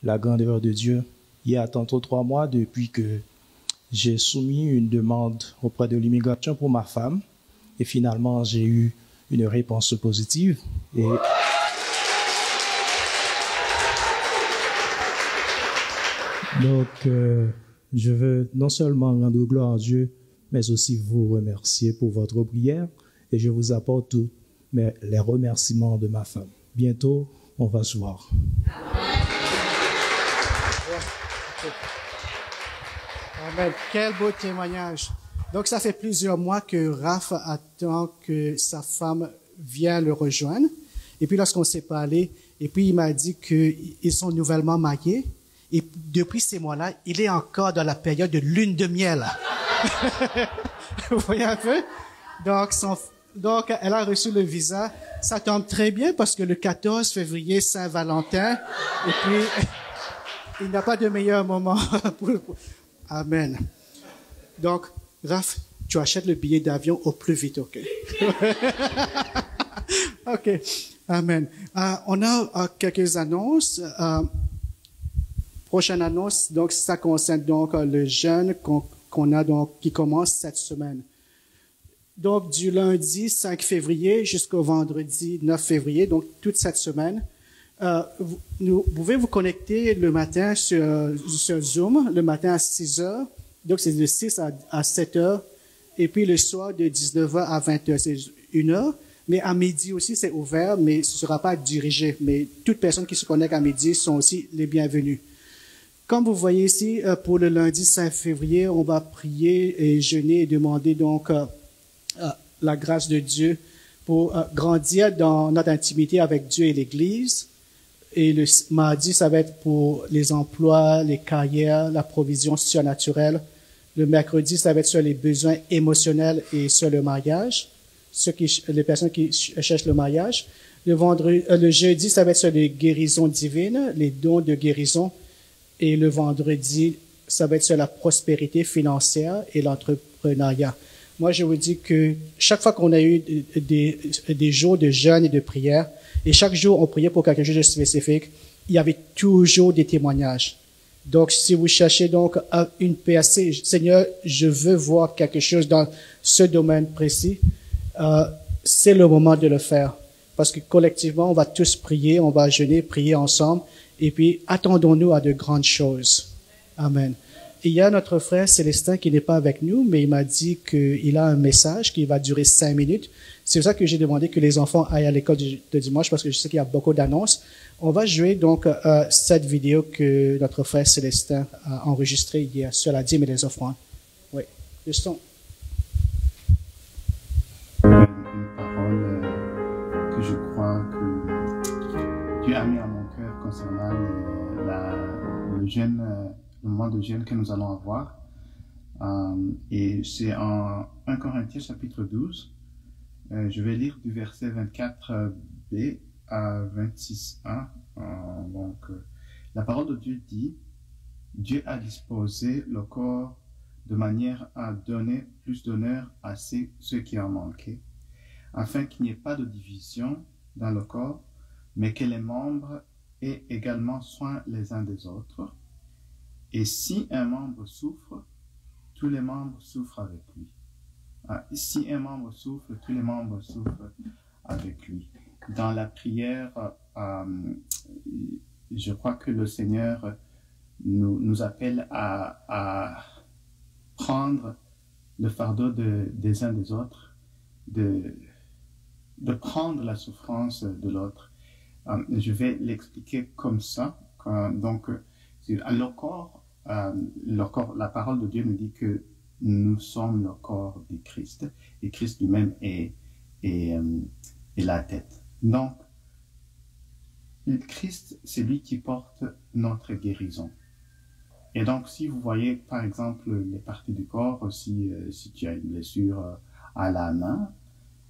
K: la grandeur de Dieu. Il y a tantôt 3 mois depuis que j'ai soumis une demande auprès de l'immigration pour ma femme. Et finalement, j'ai eu une réponse positive. Et donc, je veux non seulement rendre gloire à Dieu, mais aussi vous remercier pour votre prière. Et je vous apporte tous les remerciements de ma femme. Bientôt, on va se voir.
H: Amen. Quel beau témoignage. Donc, ça fait plusieurs mois que Raph attend que sa femme vienne le rejoindre. Et puis, lorsqu'on s'est parlé, et puis il m'a dit qu'ils sont nouvellement mariés. Et depuis ces mois-là, il est encore dans la période de lune de miel. Vous voyez un peu? Donc, elle a reçu le visa. Ça tombe très bien parce que le 14 février, Saint-Valentin. Et puis, il n'y a pas de meilleur moment Amen. Donc, Raph, tu achètes le billet d'avion au plus vite, OK? OK. Amen. On a quelques annonces. Prochaine annonce, donc ça concerne donc le jeûne qu'on a donc qui commence cette semaine. Donc du lundi 5 février jusqu'au vendredi 9 février, donc toute cette semaine, vous pouvez vous connecter le matin sur Zoom, le matin à 6 heures, donc c'est de 6 à 7 heures, et puis le soir de 19h à 20h, c'est 1 heure, mais à midi aussi c'est ouvert, mais ce ne sera pas dirigé, mais toutes personnes qui se connectent à midi sont aussi les bienvenues. Comme vous voyez ici, pour le lundi 5 février, on va prier et jeûner et demander donc la grâce de Dieu pour grandir dans notre intimité avec Dieu et l'Église. Et le mardi, ça va être pour les emplois, les carrières, la provision surnaturelle. Le mercredi, ça va être sur les besoins émotionnels et sur le mariage, les personnes qui cherchent le mariage. Le jeudi, ça va être sur les guérisons divines, les dons de guérison. Et le vendredi, ça va être sur la prospérité financière et l'entrepreneuriat. Moi, je vous dis que chaque fois qu'on a eu des jours de jeûne et de prière, et chaque jour on priait pour quelque chose de spécifique, il y avait toujours des témoignages. Donc, si vous cherchez donc une PAC, Seigneur, je veux voir quelque chose dans ce domaine précis, c'est le moment de le faire. Parce que collectivement, on va tous prier, on va jeûner, prier ensemble. Et puis, attendons-nous à de grandes choses. Amen. Il y a notre frère Célestin qui n'est pas avec nous, mais il m'a dit qu'il a un message qui va durer 5 minutes. C'est pour ça que j'ai demandé que les enfants aillent à l'école de dimanche, parce que je sais qu'il y a beaucoup d'annonces. On va jouer donc cette vidéo que notre frère Célestin a enregistrée hier sur la dîme et les offrandes. Oui, le son.
B: Une parole que je crois que Dieu a mis à mon cœur concernant le moment de jeûne que nous allons avoir. Et c'est en 1 Corinthiens chapitre 12. Je vais lire du verset 24b à 26a. Donc, La parole de Dieu dit, Dieu a disposé le corps de manière à donner plus d'honneur à ceux qui en manquaient, afin qu'il n'y ait pas de division dans le corps, mais que les membres aient également soin les uns des autres. Et si un membre souffre, tous les membres souffrent avec lui. Si un membre souffre, tous les membres souffrent avec lui. Dans la prière, je crois que le Seigneur nous appelle à prendre le fardeau des uns des autres, de prendre la souffrance de l'autre. Je vais l'expliquer comme ça. Donc, le corps, la parole de Dieu nous dit que nous sommes le corps du Christ, et Christ lui-même est la tête. Donc, le Christ, c'est lui qui porte notre guérison. Et donc, si vous voyez, par exemple, les parties du corps, si tu as une blessure à la main,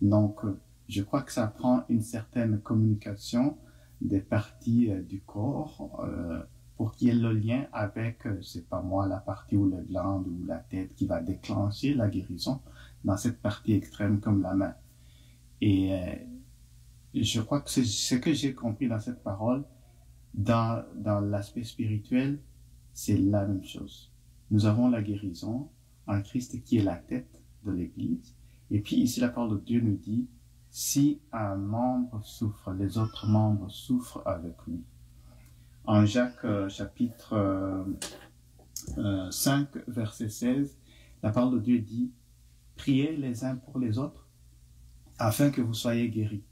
B: donc, je crois que ça prend une certaine communication des parties du corps pour qu'il y ait le lien avec, c'est pas moi, la partie ou la glande ou la tête qui va déclencher la guérison dans cette partie extrême comme la main. Et je crois que c'est ce que j'ai compris dans cette parole, dans l'aspect spirituel, c'est la même chose. Nous avons la guérison en Christ qui est la tête de l'Église. Et puis ici, la parole de Dieu nous dit, si un membre souffre, les autres membres souffrent avec lui. En Jacques chapitre 5, verset 16, la parole de Dieu dit, priez les uns pour les autres afin que vous soyez guéris.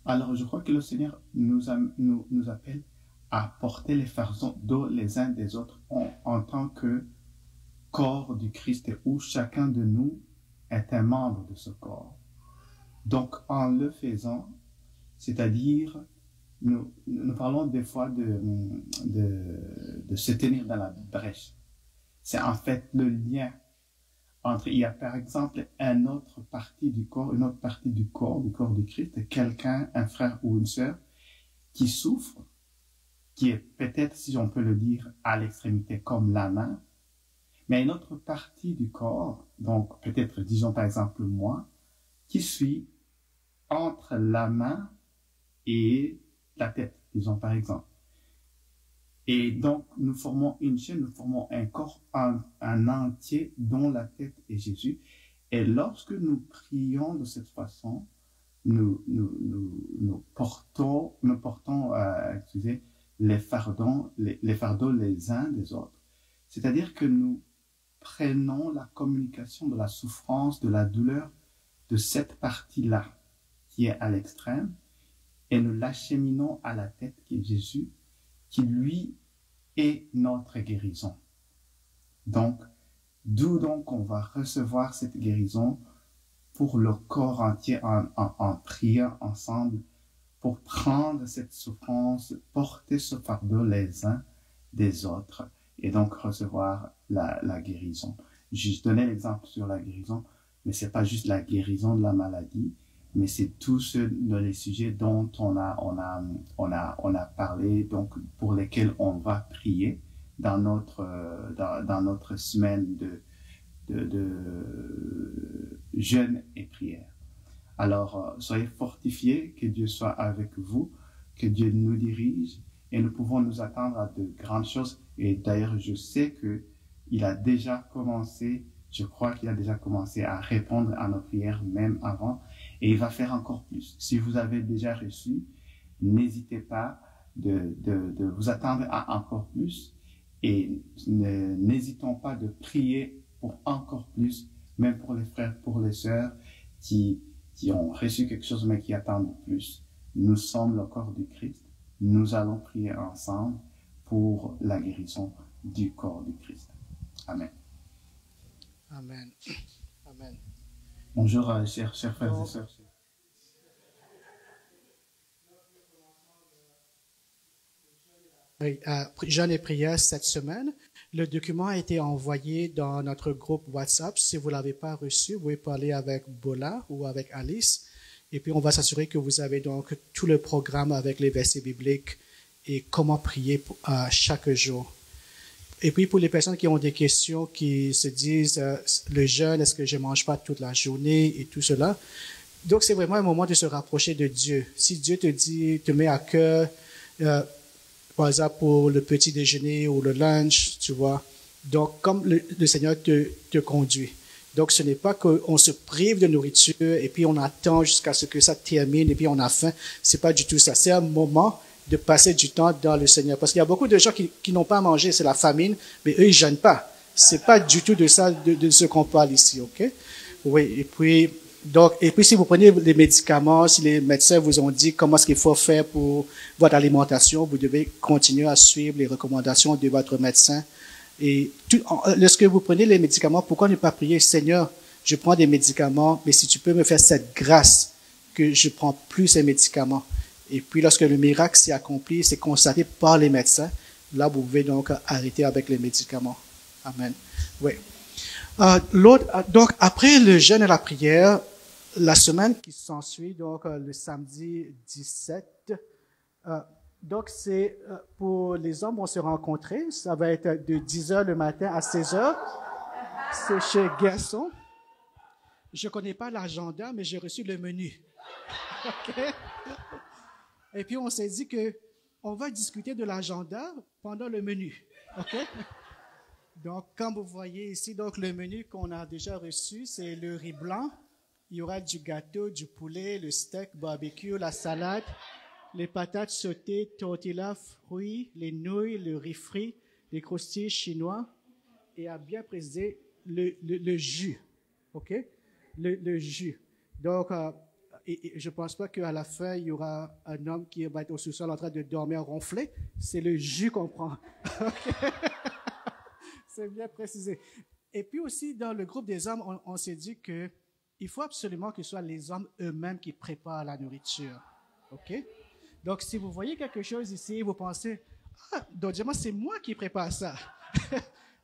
B: Alors, je crois que le Seigneur nous appelle à porter les fardeaux les uns des autres en tant que corps du Christ où chacun de nous est un membre de ce corps. Donc, en le faisant, c'est-à-dire, nous parlons des fois de se tenir dans la brèche. C'est en fait le lien entre, il y a par exemple une autre partie du corps du Christ, quelqu'un, un frère ou une sœur, qui souffre, qui est peut-être, si on peut le dire, à l'extrémité comme la main, mais une autre partie du corps, donc peut-être, disons par exemple moi, qui suis entre la main et la tête, disons par exemple. Et donc, nous formons une chaîne, nous formons un corps, un entier dont la tête est Jésus. Et lorsque nous prions de cette façon, nous portons les fardeaux les uns des autres. C'est-à-dire que nous prenons la communication de la souffrance, de la douleur de cette partie-là qui est à l'extrême et nous l'acheminons à la tête qui est Jésus, qui lui est notre guérison. Donc, d'où donc on va recevoir cette guérison pour le corps entier en priant ensemble pour prendre cette souffrance, porter ce fardeau les uns des autres et donc recevoir la guérison. Je donnais l'exemple sur la guérison, mais c'est pas juste la guérison de la maladie, mais c'est tous les sujets dont on a parlé, donc pour lesquels on va prier dans notre semaine de jeûne et prière. Alors, soyez fortifiés, que Dieu soit avec vous, que Dieu nous dirige et nous pouvons nous attendre à de grandes choses. Et d'ailleurs, je sais qu'il a déjà commencé, je crois qu'il a déjà commencé à répondre à nos prières même avant. Et il va faire encore plus. Si vous avez déjà reçu, n'hésitez pas de vous attendre à encore plus. Et n'hésitons pas de prier pour encore plus, même pour les frères, pour les sœurs qui ont reçu quelque chose mais qui attendent plus. Nous sommes le corps du Christ. Nous allons prier ensemble pour la guérison du corps du Christ. Amen.
H: Amen. Amen.
B: Bonjour, chers frères et sœurs.
H: Oui, jeûne et prière cette semaine. Le document a été envoyé dans notre groupe WhatsApp. Si vous ne l'avez pas reçu, vous pouvez parler avec Bola ou avec Alice. Et puis, on va s'assurer que vous avez donc tout le programme avec les versets bibliques et comment prier chaque jour. Et puis pour les personnes qui ont des questions, qui se disent le jeûne, est-ce que je mange pas toute la journée et tout cela. Donc c'est vraiment un moment de se rapprocher de Dieu. Si Dieu te met à cœur, par exemple pour le petit déjeuner ou le lunch, tu vois. Donc comme le Seigneur te conduit. Donc, ce n'est pas qu'on se prive de nourriture et puis on attend jusqu'à ce que ça termine et puis on a faim. C'est pas du tout ça. C'est un moment de passer du temps dans le Seigneur. Parce qu'il y a beaucoup de gens qui n'ont pas à manger, c'est la famine, mais eux, ils jeûnent pas. C'est pas du tout de ça, de ce qu'on parle ici, ok? Oui, et puis si vous prenez les médicaments, si les médecins vous ont dit comment est-ce qu'il faut faire pour votre alimentation, vous devez continuer à suivre les recommandations de votre médecin. Et lorsque vous prenez les médicaments, pourquoi ne pas prier, Seigneur, je prends des médicaments, mais si tu peux me faire cette grâce que je prends plus ces médicaments. Et puis lorsque le miracle s'est accompli, c'est constaté par les médecins, là vous pouvez donc arrêter avec les médicaments. Amen. Oui. Donc après le jeûne et la prière, la semaine qui s'ensuit, donc le samedi 17, donc, c'est pour les hommes, on se rencontrer. Ça va être de 10h le matin à 16h. C'est chez Garçon. Je connais pas l'agenda, mais j'ai reçu le menu. OK? Et puis, on s'est dit que on va discuter de l'agenda pendant le menu. OK? Donc, comme vous voyez ici, donc le menu qu'on a déjà reçu, c'est le riz blanc. Il y aura du gâteau, du poulet, le steak, barbecue, la salade, les patates sautées, tortillas, fruits, les nouilles, le riz frit, les croustilles chinois et à bien préciser le jus. OK? Le jus. Donc, je ne pense pas qu'à la fin, il y aura un homme qui va être au sous-sol en train de dormir ronflé. C'est le jus qu'on prend. Okay? C'est bien précisé. Et puis aussi, dans le groupe des hommes, on s'est dit qu'il faut absolument que ce soit les hommes eux-mêmes qui préparent la nourriture. OK? Donc, si vous voyez quelque chose ici, vous pensez, donc c'est moi qui prépare ça.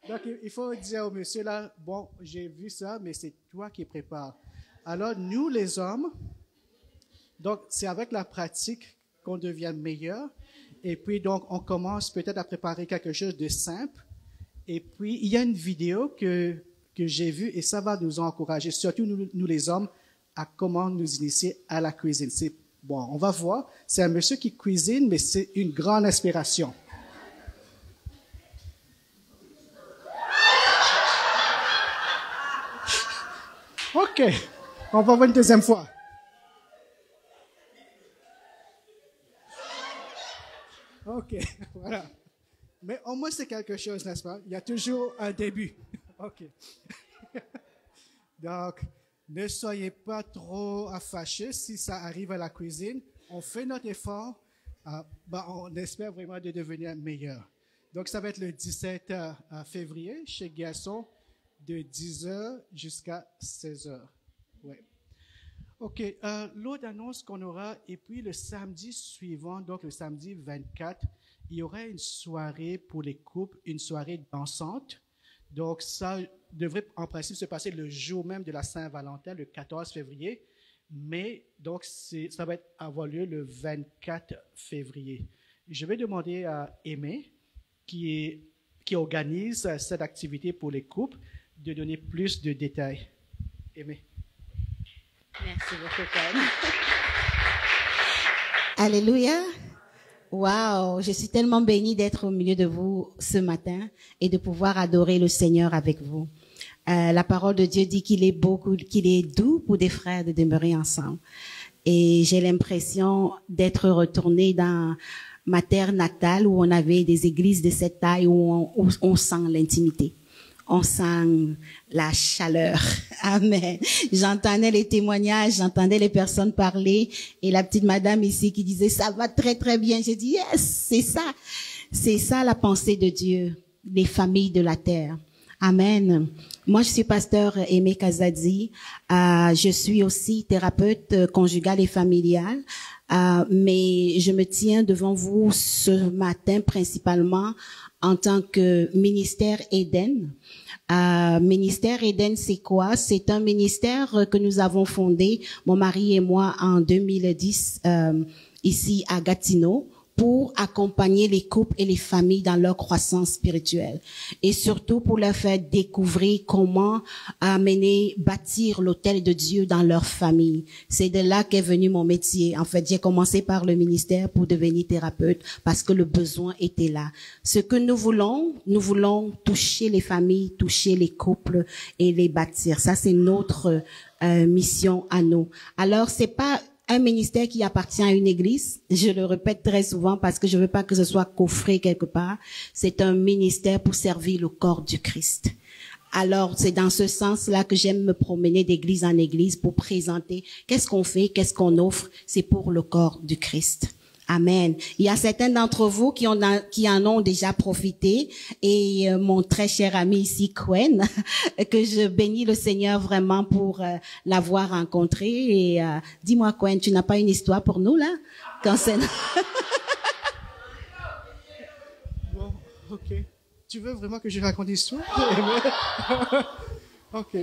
H: Donc, il faut dire au monsieur là, bon, j'ai vu ça, mais c'est toi qui prépares. Alors, nous, les hommes, donc, c'est avec la pratique qu'on devient meilleur. Et puis, donc, on commence peut-être à préparer quelque chose de simple. Et puis, il y a une vidéo que j'ai vue et ça va nous encourager, surtout nous les hommes, à comment nous initier à la cuisine. Bon, on va voir. C'est un monsieur qui cuisine, mais c'est une grande inspiration. OK. On va voir une deuxième fois. OK. Voilà. Mais au moins, c'est quelque chose, n'est-ce pas? Il y a toujours un début. OK. Donc, ne soyez pas trop fâchés si ça arrive à la cuisine. On fait notre effort. On espère vraiment de devenir meilleur. Donc, ça va être le 17 février chez Garçon de 10h jusqu'à 16h. Ouais. OK. L'autre annonce qu'on aura, et puis le samedi suivant, donc le samedi 24, il y aura une soirée pour les couples, une soirée dansante. Donc, ça devrait en principe se passer le jour même de la Saint-Valentin, le 14 février. Mais, donc, ça va avoir lieu le 24 février. Je vais demander à Aimé, qui organise cette activité pour les couples, de donner plus de détails. Aimé.
L: Merci beaucoup. Alléluia. Wow, je suis tellement bénie d'être au milieu de vous ce matin et de pouvoir adorer le Seigneur avec vous. La parole de Dieu dit qu'il est doux pour des frères de demeurer ensemble. Et j'ai l'impression d'être retournée dans ma terre natale où on avait des églises de cette taille où on sent l'intimité. On sent la chaleur. Amen. J'entendais les témoignages, j'entendais les personnes parler et la petite madame ici qui disait ça va très très bien. J'ai dit yes, c'est ça. C'est ça la pensée de Dieu, les familles de la terre. Amen. Moi, je suis pasteur Aimé Kazadi. Je suis aussi thérapeute conjugale et familiale. Mais je me tiens devant vous ce matin principalement en tant que ministère Eden. Ministère Eden, c'est quoi? C'est un ministère que nous avons fondé, mon mari et moi, en 2010, ici à Gatineau, pour accompagner les couples et les familles dans leur croissance spirituelle et surtout pour leur faire découvrir comment bâtir l'autel de Dieu dans leur famille. C'est de là qu'est venu mon métier. En fait, j'ai commencé par le ministère pour devenir thérapeute parce que le besoin était là. Ce que nous voulons toucher les familles, toucher les couples et les bâtir. Ça, c'est notre mission à nous. Alors, c'est pas un ministère qui appartient à une église. Je le répète très souvent parce que je veux pas que ce soit coffré quelque part. C'est un ministère pour servir le corps du Christ. Alors, c'est dans ce sens-là que j'aime me promener d'église en église pour présenter qu'est-ce qu'on fait, qu'est-ce qu'on offre. C'est pour le corps du Christ. Amen. Il y a certains d'entre vous qui en ont déjà profité et mon très cher ami ici, Quen, que je bénis le Seigneur vraiment pour l'avoir rencontré. Et dis-moi, Quen, tu n'as pas une histoire pour nous là? Quand c'est...
H: Bon, ok. Tu veux vraiment que je raconte l'histoire? Ok.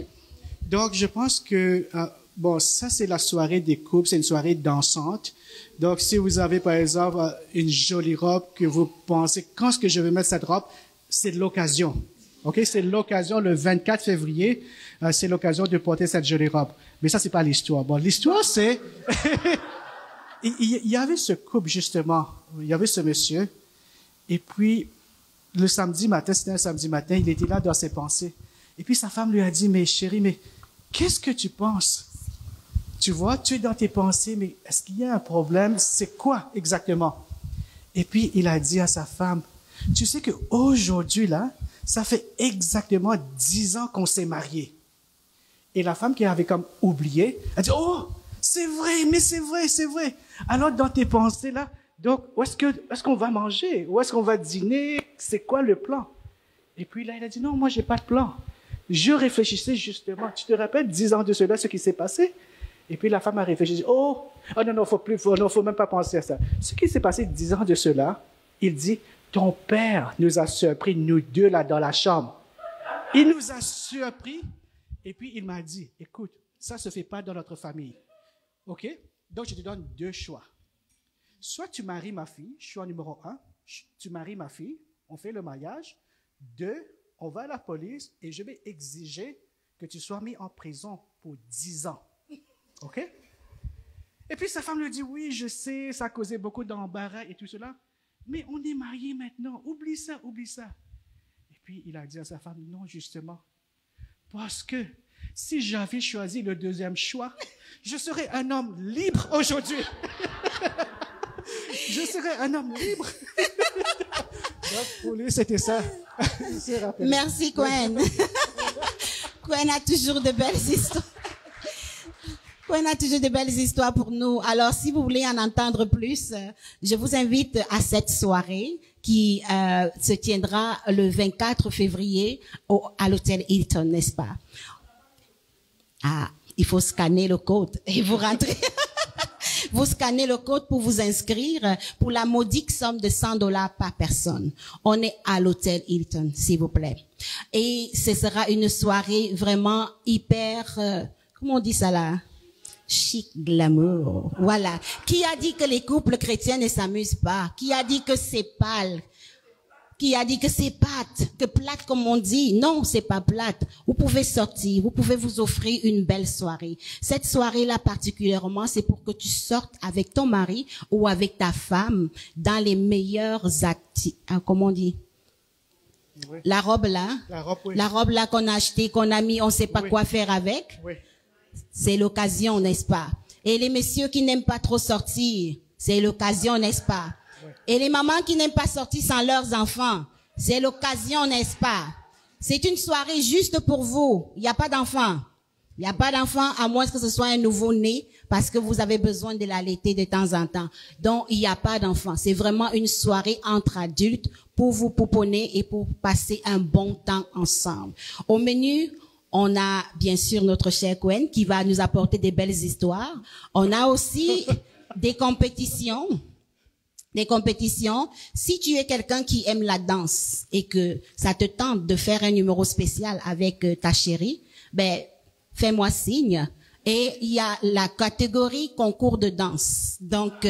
H: Donc, je pense que bon, ça c'est la soirée des couples, c'est une soirée dansante. Donc, si vous avez, par exemple, une jolie robe que vous pensez, quand est-ce que je vais mettre cette robe, c'est de l'occasion. OK? C'est l'occasion, le 24 février, c'est l'occasion de porter cette jolie robe. Mais ça, c'est pas l'histoire. Bon, l'histoire, c'est, il y avait ce couple, justement. Il y avait ce monsieur. Et puis, le samedi matin, c'était un samedi matin, il était là dans ses pensées. Et puis, sa femme lui a dit, mais chérie, mais qu'est-ce que tu penses? Tu vois, tu es dans tes pensées, mais est-ce qu'il y a un problème? C'est quoi exactement? Et puis, il a dit à sa femme, tu sais qu'aujourd'hui, là, ça fait exactement 10 ans qu'on s'est mariés. Et la femme qui avait comme oublié, a dit, oh, c'est vrai, mais c'est vrai, c'est vrai. Alors, dans tes pensées, là, donc, est-ce qu'on va manger? Où est-ce qu'on va dîner? C'est quoi le plan? Et puis là, il a dit, non, moi, j'ai pas de plan. Je réfléchissais justement. Tu te rappelles 10 ans de cela, ce qui s'est passé? Et puis la femme a réfléchi, oh non, faut même pas penser à ça. Ce qui s'est passé 10 ans de cela, il dit, ton père nous a surpris, nous deux là dans la chambre. Il nous a surpris, et puis il m'a dit, écoute, ça se fait pas dans notre famille. OK? Donc je te donne 2 choix. Soit tu maries ma fille, choix numéro 1, tu maries ma fille, on fait le mariage. 2, on va à la police et je vais exiger que tu sois mis en prison pour 10 ans. OK? Et puis sa femme lui dit, oui, je sais, ça a causé beaucoup d'embarras et tout cela, mais on est mariés maintenant, oublie ça, oublie ça. Et puis il a dit à sa femme, non, justement, parce que si j'avais choisi le 2e choix, je serais un homme libre aujourd'hui. Je serais un homme libre. Donc pour lui, c'était ça.
L: Merci, Quen. Quen a toujours de belles histoires. Quen a toujours de belles histoires pour nous. Alors, si vous voulez en entendre plus, je vous invite à cette soirée qui se tiendra le 24 février à l'hôtel Hilton, n'est-ce pas? Ah, il faut scanner le code et vous rentrez. Vous scannez le code pour vous inscrire pour la modique somme de $100 par personne. On est à l'hôtel Hilton, s'il vous plaît. Et ce sera une soirée vraiment hyper, comment on dit ça là? Chic, glamour. Voilà. Qui a dit que les couples chrétiens ne s'amusent pas? Qui a dit que c'est pâle? Qui a dit que c'est plate comme on dit? Non, c'est pas plate. Vous pouvez sortir, vous pouvez vous offrir une belle soirée. Cette soirée-là particulièrement, c'est pour que tu sortes avec ton mari ou avec ta femme dans les meilleurs comment on dit? Oui. La robe là? Oui. La robe là qu'on a achetée, qu'on a mis, on sait pas quoi faire avec? Oui. C'est l'occasion, n'est-ce pas? Et les messieurs qui n'aiment pas trop sortir, c'est l'occasion, n'est-ce pas? Et les mamans qui n'aiment pas sortir sans leurs enfants, c'est l'occasion, n'est-ce pas? C'est une soirée juste pour vous. Il n'y a pas d'enfants. Il n'y a pas d'enfants à moins que ce soit un nouveau-né parce que vous avez besoin de l'allaiter de temps en temps. Donc, il n'y a pas d'enfants. C'est vraiment une soirée entre adultes pour vous pouponner et pour passer un bon temps ensemble. Au menu, on a bien sûr notre cher Quen qui va nous apporter des belles histoires. On a aussi des compétitions. Si tu es quelqu'un qui aime la danse et que ça te tente de faire un numéro spécial avec ta chérie, ben, fais-moi signe. Et il y a la catégorie concours de danse. Donc,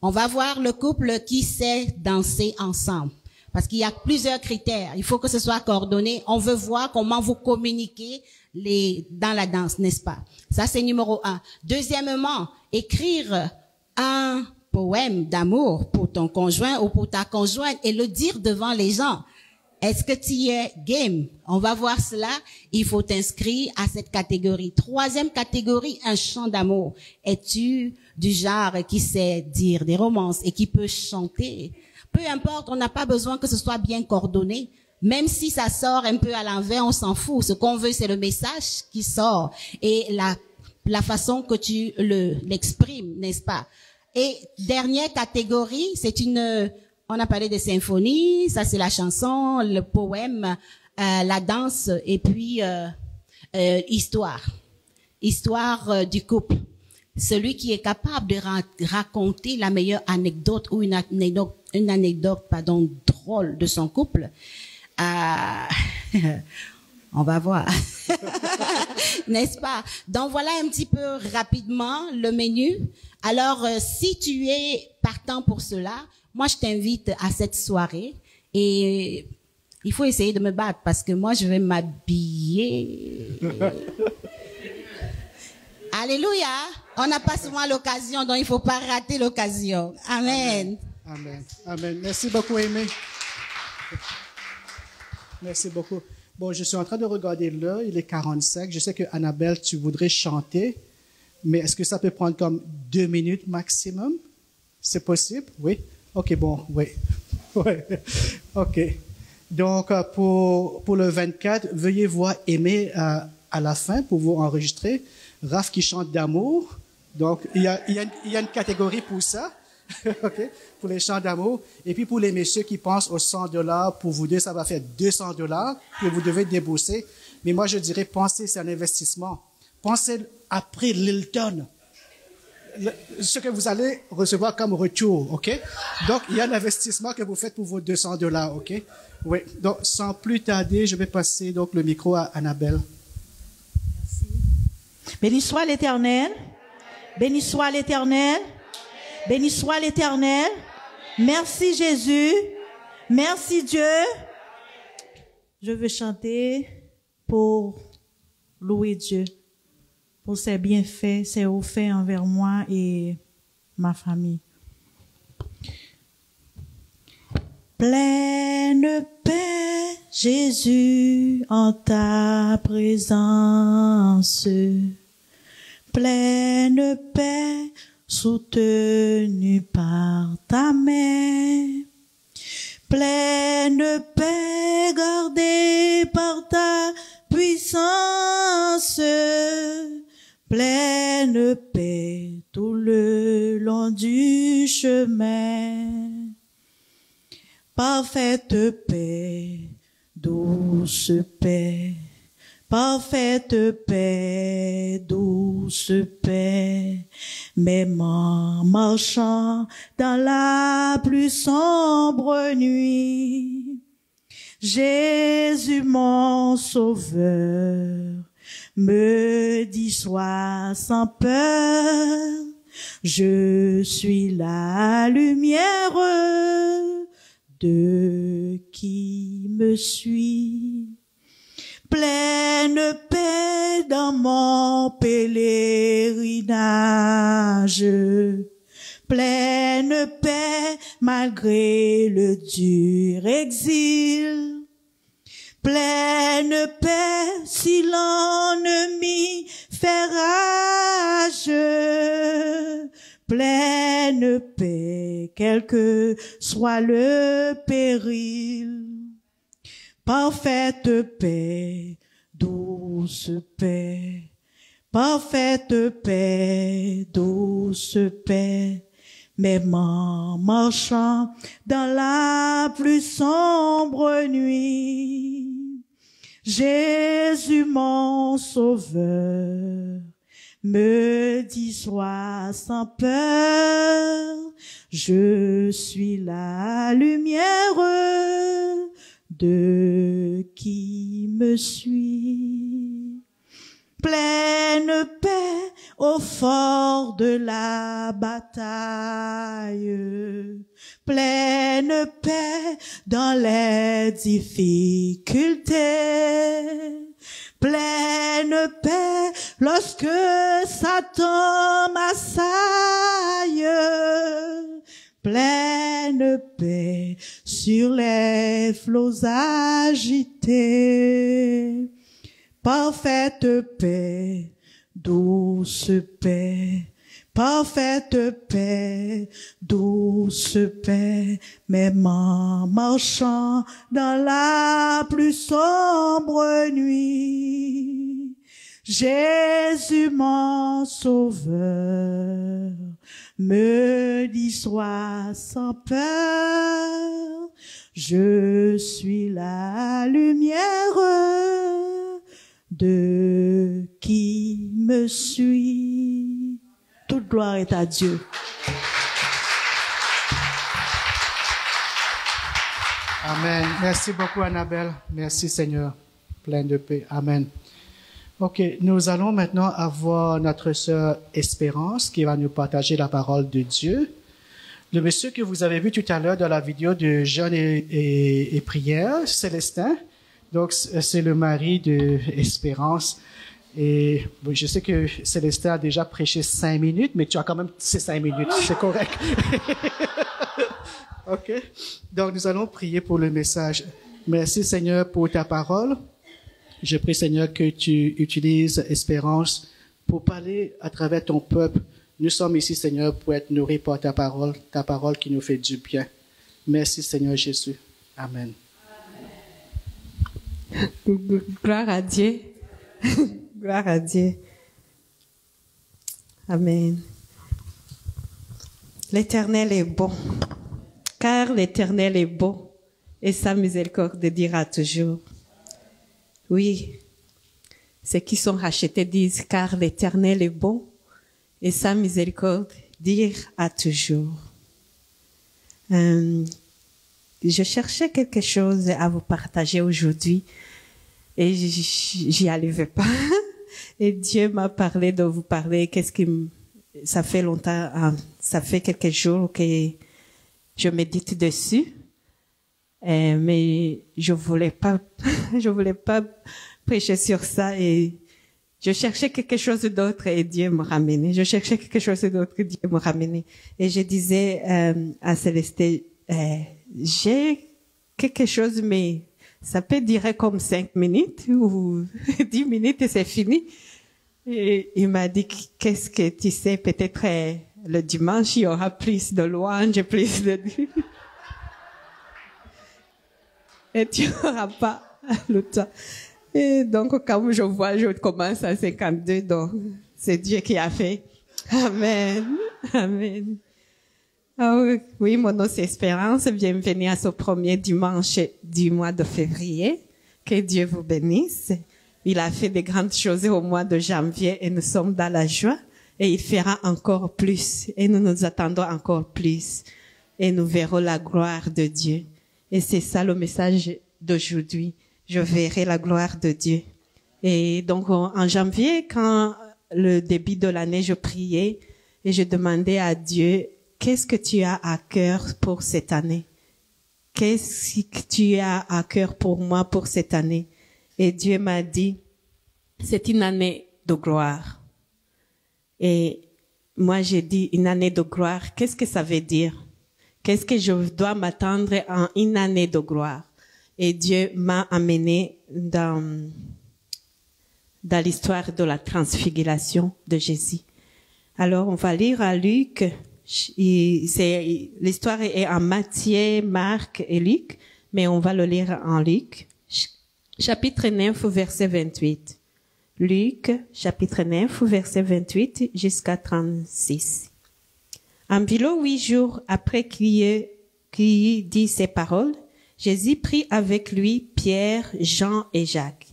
L: On va voir le couple qui sait danser ensemble. Parce qu'il y a plusieurs critères. Il faut que ce soit coordonné. On veut voir comment vous communiquez dans la danse, n'est-ce pas? Ça, c'est numéro 1. Deuxièmement, écrire un poème d'amour pour ton conjoint ou pour ta conjointe et le dire devant les gens. Est-ce que tu y es game? On va voir cela. Il faut t'inscrire à cette catégorie. Troisième catégorie, un chant d'amour. Es-tu du genre qui sait dire des romances et qui peut chanter? Peu importe, on n'a pas besoin que ce soit bien coordonné. Même si ça sort un peu à l'envers, on s'en fout. Ce qu'on veut, c'est le message qui sort et la façon que tu l'exprimes, n'est-ce pas? Et dernière catégorie, on a parlé de symphonie, ça c'est la chanson, le poème, la danse et puis histoire du couple. Celui qui est capable de raconter la meilleure anecdote ou une anecdote drôle de son couple. On va voir. N'est-ce pas? Donc voilà un petit peu rapidement le menu. Alors si tu es partant pour cela, moi je t'invite à cette soirée et il faut essayer de me battre parce que moi je vais m'habiller. Alléluia. On n'a pas souvent l'occasion, donc il ne faut pas rater l'occasion. Amen.
H: Amen. Amen. Merci beaucoup, Aimé. Merci beaucoup. Bon, je suis en train de regarder l'heure, il est 45. Je sais que Annabelle, tu voudrais chanter, mais est-ce que ça peut prendre comme 2 minutes maximum? C'est possible? Oui? Ok, bon, oui. Ouais. Ok. Donc, pour le 24, veuillez voir Aimé à la fin pour vous enregistrer. Raph qui chante d'amour. Donc, il y a une catégorie pour ça. Okay, pour les chants d'amour. Et puis pour les messieurs qui pensent aux $100, pour vous deux, ça va faire $200 que vous devez débourser. Mais moi, je dirais, pensez, c'est un investissement. Pensez après Lilton. Ce que vous allez recevoir comme retour, ok? Donc, il y a l'investissement que vous faites pour vos $200, ok? Oui. Donc, sans plus tarder, je vais passer donc le micro à Annabelle.
M: Merci. Béni soit l'Éternel. Béni soit l'Éternel. Béni soit l'Éternel. Merci Jésus. Merci Dieu. Je veux chanter pour louer Dieu pour ses bienfaits, ses hauts faits envers moi et ma famille. Pleine paix, Jésus, en ta présence. Pleine paix, soutenu par ta main, pleine paix gardée par ta puissance, pleine paix tout le long du chemin, parfaite paix, douce paix. Parfaite paix, douce paix, même en marchant dans la plus sombre nuit. Jésus mon sauveur me dit sois sans peur, je suis la lumière de qui me suit. Pleine paix dans mon pèlerinage, pleine paix malgré le dur exil, pleine paix si l'ennemi fait rage, pleine paix quel que soit le péril. Parfaite paix, douce paix, parfaite paix, douce paix, même en marchant dans la plus sombre nuit. Jésus mon sauveur me dit sois sans peur, je suis la lumière de qui me suit. pleine paix au fort de la bataille, pleine paix dans les difficultés, pleine paix lorsque Satan m'assaille, pleine paix sur les flots agités, parfaite paix, douce paix, parfaite paix, douce paix, même en marchant dans la plus sombre nuit. Jésus mon sauveur me dit sois sans peur, je suis la lumière de qui me suit. Toute gloire est à Dieu.
H: Amen. Merci beaucoup, Annabelle. Merci, Seigneur. Plein de paix. Amen. OK, nous allons maintenant avoir notre sœur Espérance qui va nous partager la parole de Dieu. Le monsieur que vous avez vu tout à l'heure dans la vidéo de Jeûne et prière, Célestin, donc c'est le mari de Espérance. Et bon, je sais que Célestin a déjà prêché 5 minutes, mais tu as quand même ces 5 minutes, c'est correct. OK, donc nous allons prier pour le message. Merci Seigneur pour ta parole. Je prie, Seigneur, que tu utilises Espérance pour parler à travers ton peuple. Nous sommes ici, Seigneur, pour être nourris par ta parole qui nous fait du bien. Merci, Seigneur Jésus. Amen.
N: Gloire à Dieu. Gloire à Dieu. Amen. L'Éternel est bon, car l'Éternel est bon, et sa miséricorde dira toujours. Oui, ceux qui sont rachetés disent, car l'Éternel est bon, et sa miséricorde dira toujours. Je cherchais quelque chose à vous partager aujourd'hui, et j'y arrivais pas. Et Dieu m'a parlé de vous parler. Ça fait longtemps, ça fait quelques jours que je médite dessus. Mais je voulais pas prêcher sur ça et je cherchais quelque chose d'autre et Dieu me ramenait. Je cherchais quelque chose d'autre et Dieu me ramenait. Et je disais à Célestin, j'ai quelque chose, mais ça peut durer comme 5 minutes ou 10 minutes et c'est fini. Et il m'a dit, qu'est-ce que tu sais, peut-être le dimanche, il y aura plus de louanges, plus de... Et tu n'auras pas le temps. Et donc, comme je vois, je commence à 52, donc c'est Dieu qui a fait. Amen. Amen. Oui, mon nom c'est Espérance. Bienvenue à ce premier dimanche du mois de février. Que Dieu vous bénisse. Il a fait de grandes choses au mois de janvier et nous sommes dans la joie. Et il fera encore plus. Et nous nous attendons encore plus. Et nous verrons la gloire de Dieu. Et c'est ça le message d'aujourd'hui. Je verrai la gloire de Dieu. Et donc, en janvier, quand le début de l'année, je priais et je demandais à Dieu, qu'est-ce que tu as à cœur pour cette année? Qu'est-ce que tu as à cœur pour moi pour cette année? Et Dieu m'a dit, c'est une année de gloire. Et moi, j'ai dit, une année de gloire, qu'est-ce que ça veut dire? Qu'est-ce que je dois m'attendre en une année de gloire? Et Dieu m'a amené dans l'histoire de la transfiguration de Jésus. Alors, on va lire à Luc. L'histoire est en Matthieu, Marc et Luc, mais on va le lire en Luc. Chapitre 9, verset 28. Luc, chapitre 9, verset 28 jusqu'à 36. Environ 8 jours après qu'il ait dit ces paroles, Jésus prit avec lui Pierre, Jean et Jacques.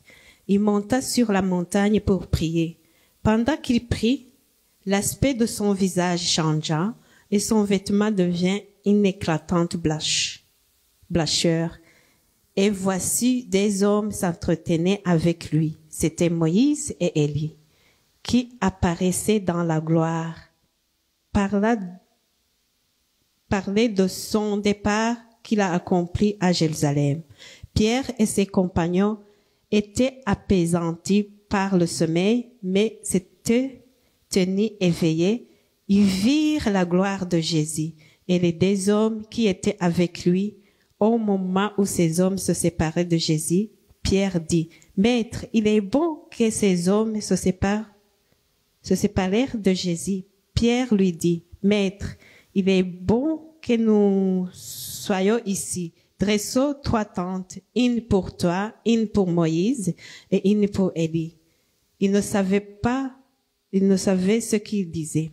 N: Il monta sur la montagne pour prier. Pendant qu'il prie, l'aspect de son visage changea et son vêtement devint une éclatante blancheur. Et voici des hommes s'entretenaient avec lui. C'était Moïse et Élie qui apparaissaient dans la gloire. Parlait de son départ qu'il a accompli à Jérusalem. Pierre et ses compagnons étaient apaisantis par le sommeil, mais s'étaient tenus éveillés. Ils virent la gloire de Jésus et les deux hommes qui étaient avec lui. Au moment où ces hommes se séparaient de Jésus, Pierre dit, « Maître, il est bon que ces hommes se séparèrent de Jésus. » Pierre lui dit, « Maître, il est bon que nous soyons ici. Dressons 3 tentes, une pour toi, une pour Moïse et une pour Élie. » Il ne savait ce qu'il disait.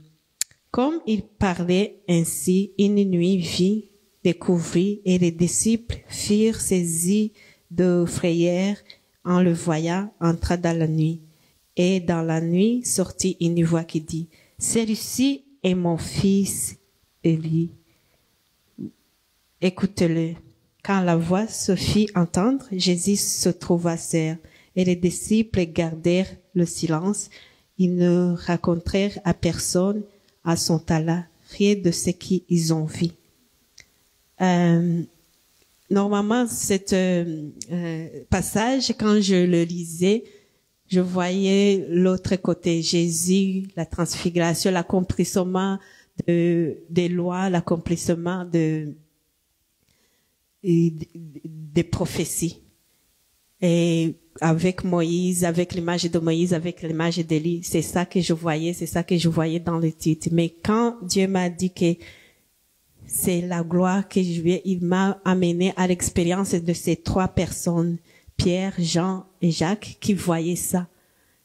N: Comme il parlait ainsi, une nuit vit, découvrit, et les disciples furent saisis de frayeur en le voyant entrer dans la nuit. Et dans la nuit sortit une voix qui dit, « Celui-ci est mon fils Élie. Écoutez-le. » Quand la voix se fit entendre, Jésus se trouva seul, et les disciples gardèrent le silence. Ils ne racontèrent à personne à son talent rien de ce qu'ils ont vu. Normalement, cet passage, quand je le lisais, je voyais l'autre côté, Jésus, la transfiguration, l'accomplissement des lois, l'accomplissement des prophéties. Et avec Moïse, avec l'image de Moïse, avec l'image d'Élie, c'est ça que je voyais dans le titre. Mais quand Dieu m'a dit que c'est la gloire que je vais, il m'a amené à l'expérience de ces 3 personnes, Pierre, Jean et Jacques, qui voyaient ça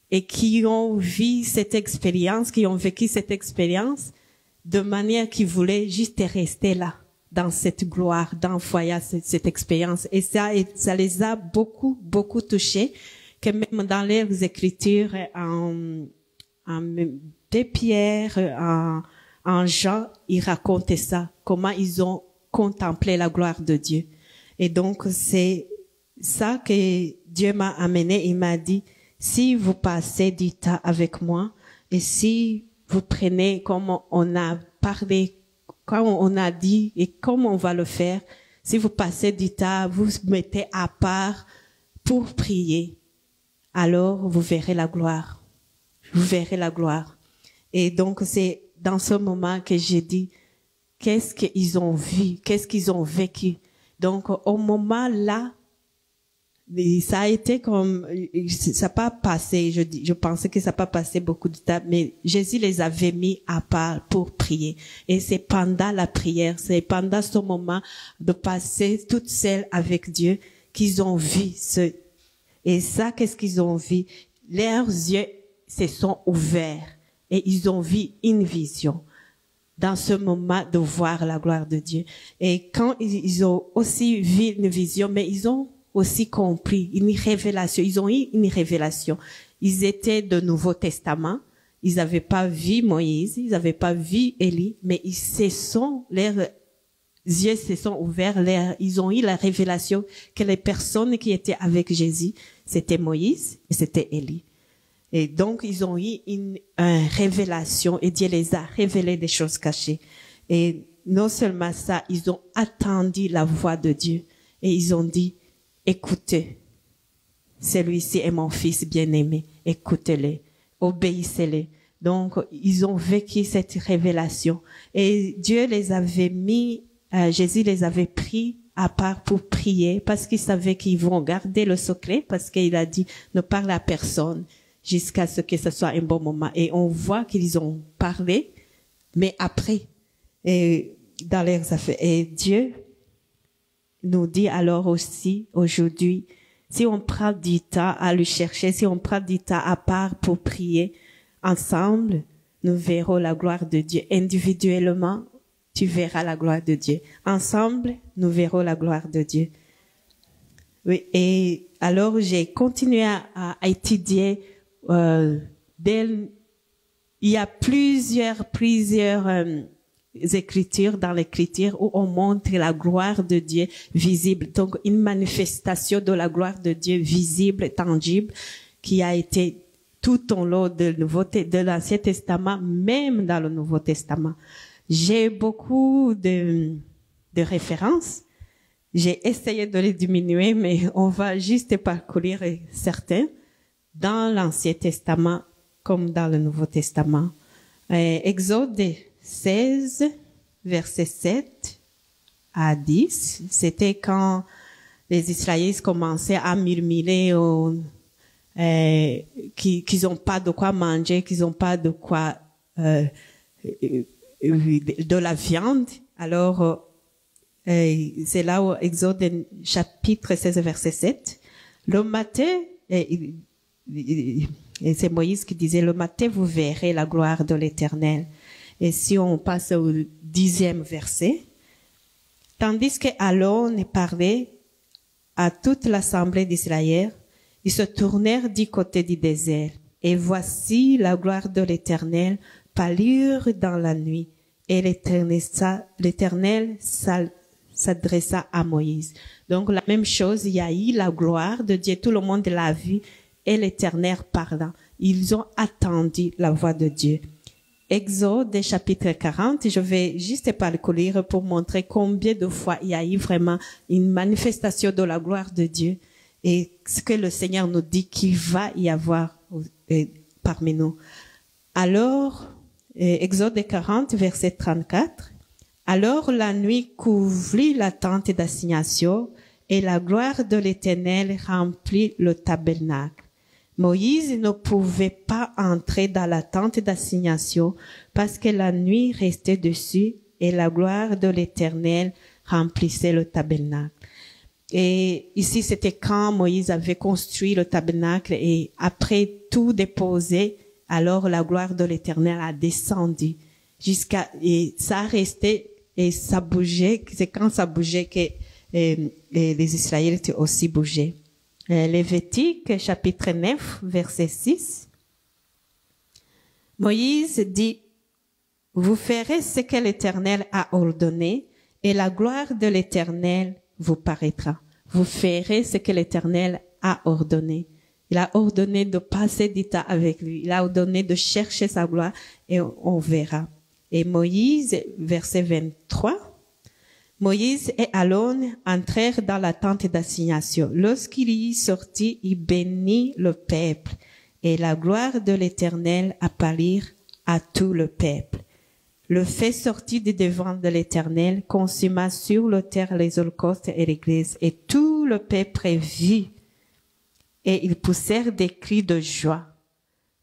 N: et qui ont vu cette expérience, qui ont vécu cette expérience de manière qu'ils voulaient juste rester là, dans cette gloire, d'envoyer cette expérience. Et ça les a beaucoup touchés, que même dans leurs écritures, en Pierre, en Jean, ils racontaient ça, comment ils ont contemplé la gloire de Dieu. Et donc, c'est ça que Dieu m'a amené. Il m'a dit, si vous passez du temps avec moi, et si vous prenez comme on a parlé, comme on a dit, et comme on va le faire, si vous passez du temps, vous mettez à part pour prier, alors vous verrez la gloire. Vous verrez la gloire. Et donc, c'est dans ce moment que j'ai dit, qu'est-ce qu'ils ont vu, qu'est-ce qu'ils ont vécu. Donc, au moment là, ça a été comme, ça n'a pas passé, je pensais que ça n'a pas passé beaucoup de temps, mais Jésus les avait mis à part pour prier. Et c'est pendant la prière, c'est pendant ce moment de passer toute seule avec Dieu qu'ils ont vu et ça, qu'est-ce qu'ils ont vu? Leurs yeux se sont ouverts et ils ont vu une vision dans ce moment de voir la gloire de Dieu. Et quand ils ont aussi vu une vision, mais ils ont aussi compris une révélation. Ils ont eu une révélation. Ils étaient de Nouveau Testament. Ils n'avaient pas vu Moïse. Ils n'avaient pas vu Élie. Mais leurs yeux se sont ouverts. Ils ont eu la révélation que les personnes qui étaient avec Jésus, c'était Moïse et c'était Élie. Et donc, ils ont eu une révélation et Dieu les a révélé des choses cachées. Et non seulement ça, ils ont attendu la voix de Dieu et ils ont dit, écoutez, celui-ci est mon fils bien-aimé, écoutez-le, obéissez-le. Donc, ils ont vécu cette révélation. Et Dieu les avait mis, Jésus les avait pris à part pour prier parce qu'il savait qu'ils vont garder le secret, parce qu'il a dit, ne parle à personne jusqu'à ce que ce soit un bon moment. Et on voit qu'ils ont parlé, mais après, et dans leurs affaires. Et Dieu nous dit alors aussi, aujourd'hui, si on prend du temps à le chercher, si on prend du temps à part pour prier, ensemble, nous verrons la gloire de Dieu. Individuellement, tu verras la gloire de Dieu. Ensemble, nous verrons la gloire de Dieu. Oui, et alors j'ai continué à étudier. Il y a plusieurs écritures dans l'écriture où on montre la gloire de Dieu visible. Donc, une manifestation de la gloire de Dieu visible, tangible, qui a été tout au long de l'Ancien Testament, même dans le Nouveau Testament. J'ai beaucoup de références. J'ai essayé de les diminuer, mais on va juste parcourir certains dans l'Ancien Testament comme dans le Nouveau Testament. Exode 16, verset 7 à 10, c'était quand les Israélites commençaient à murmurer qu'ils n'ont pas de quoi manger, qu'ils n'ont pas de quoi de la viande. Alors, c'est là où Exode chapitre 16, verset 7. Le matin, et c'est Moïse qui disait, le matin vous verrez la gloire de l'Éternel. Et si on passe au 10e verset, tandis que Aaron parlait à toute l'assemblée d'Israël, ils se tournèrent du côté du désert. Et voici la gloire de l'Éternel pâlir dans la nuit. Et l'Éternel s'adressa à Moïse. Donc la même chose, il y a eu la gloire de Dieu, tout le monde l'a vu, et l'Éternel parlant. Ils ont attendu la voix de Dieu. Exode chapitre 40, je vais juste parcourir pour montrer combien de fois il y a eu vraiment une manifestation de la gloire de Dieu et ce que le Seigneur nous dit qu'il va y avoir parmi nous. Alors, Exode 40, verset 34, alors la nuit couvrit la tente d'assignation et la gloire de l'Éternel remplit le tabernacle. Moïse ne pouvait pas entrer dans la tente d'assignation parce que la nuit restait dessus et la gloire de l'Éternel remplissait le tabernacle. Et ici, c'était quand Moïse avait construit le tabernacle et après tout déposé, alors la gloire de l'Éternel a descendu et ça restait et ça bougeait. C'est quand ça bougeait que les Israélites aussi bougeaient. Lévitique, chapitre 9, verset 6. Moïse dit, vous ferez ce que l'Éternel a ordonné et la gloire de l'Éternel vous paraîtra. Vous ferez ce que l'Éternel a ordonné. Il a ordonné de passer du temps avec lui. Il a ordonné de chercher sa gloire et on verra. Et Moïse, verset 23. Moïse et Aaron entrèrent dans la tente d'assignation. Lorsqu'il y sortit, il bénit le peuple. Et la gloire de l'Éternel apparut à tout le peuple. Le feu sortit du devant de l'Éternel, consuma sur l'autel les holocaustes et l'église. Et tout le peuple vit. Et ils poussèrent des cris de joie.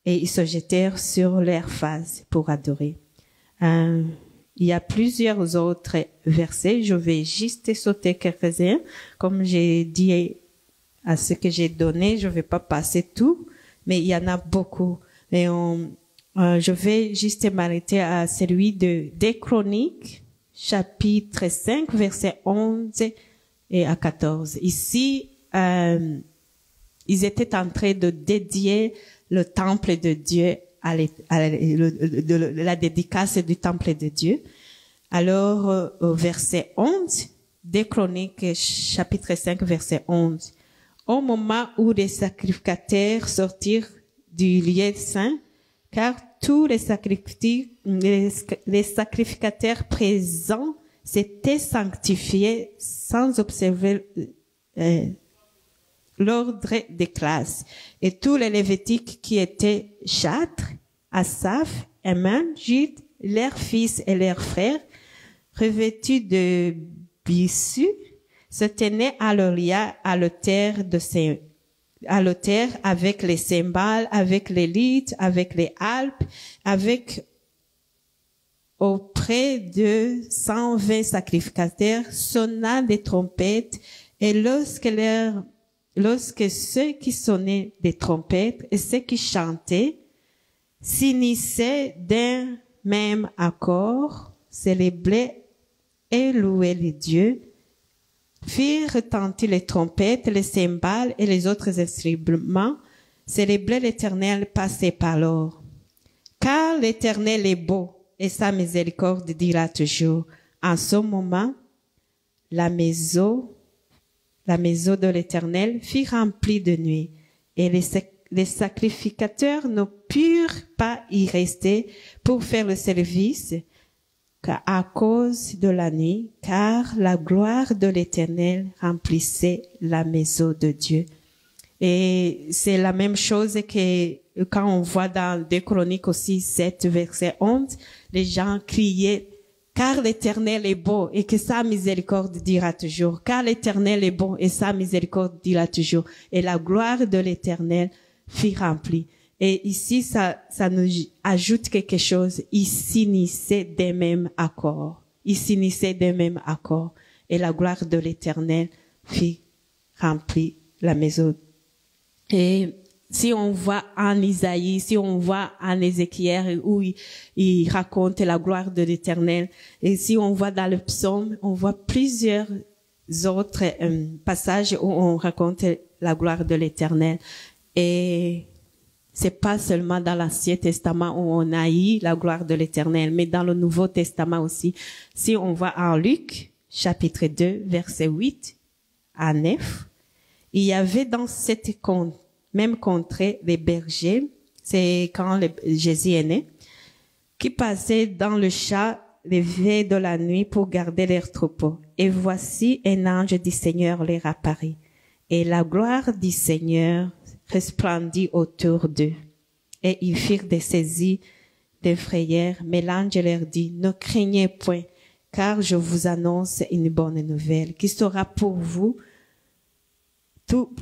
N: Et ils se jetèrent sur leur face pour adorer. Il y a plusieurs autres versets. Je vais juste sauter quelques-uns. Comme j'ai dit à ce que j'ai donné, je vais pas passer tout, mais il y en a beaucoup. Et je vais juste m'arrêter à celui des Chroniques, chapitre 5, versets 11 et à 14. Ici, ils étaient en train de dédier le temple de Dieu la dédicace du temple de Dieu. Alors, au verset 11, des Chroniques, chapitre 5, verset 11. Au moment où les sacrificateurs sortirent du lieu saint, car tous les sacrificateurs présents s'étaient sanctifiés sans observer l'ordre des classes. Et tous les Lévitiques qui étaient châtres, Asaph, Heman, Jude, leurs fils et leurs frères, revêtus de bissus, se tenaient à leur lien à l'autel avec les cymbales, avec les litres, avec les harpes, avec auprès de 120 sacrificateurs sonnant des trompettes, et lorsque ceux qui sonnaient des trompettes et ceux qui chantaient s'unissaient d'un même accord, célébraient et louaient les dieux, firent retentir les trompettes, les cymbales et les autres instruments, célébraient l'Éternel passé par l'or. Car l'Éternel est beau et sa miséricorde dira toujours. En ce moment, la maison de l'Éternel fut remplie de nuit et les sacrificateurs ne purent pas y rester pour faire le service à cause de la nuit, car la gloire de l'Éternel remplissait la maison de Dieu. Et c'est la même chose que quand on voit dans 2 Chroniques aussi 7, verset 11, les gens criaient, car l'Éternel est beau et que sa miséricorde dira toujours. Car l'Éternel est bon et sa miséricorde dira toujours. Et la gloire de l'Éternel fut remplie. Et ici, ça nous ajoute quelque chose. Ils s'unissaient des mêmes accords. Ils s'unissaient des mêmes accords. Et la gloire de l'Éternel fut remplie la maison. Et si on voit en Isaïe, si on voit en Ézéchiel où il raconte la gloire de l'Éternel, et si on voit dans le psaume, on voit plusieurs autres passages où on raconte la gloire de l'Éternel. Et c'est pas seulement dans l'Ancien Testament où on a eu la gloire de l'Éternel, mais dans le Nouveau Testament aussi. Si on voit en Luc, chapitre 2, verset 8 à 9, il y avait dans cette même contrée des bergers, c'est quand Jésus est né, qui passaient dans le champ les veilles de la nuit pour garder leurs troupeaux. Et voici un ange du Seigneur leur apparut. Et la gloire du Seigneur resplendit autour d'eux. Et ils firent des saisies de frayeur, mais l'ange leur dit, ne craignez point, car je vous annonce une bonne nouvelle, qui sera pour vous,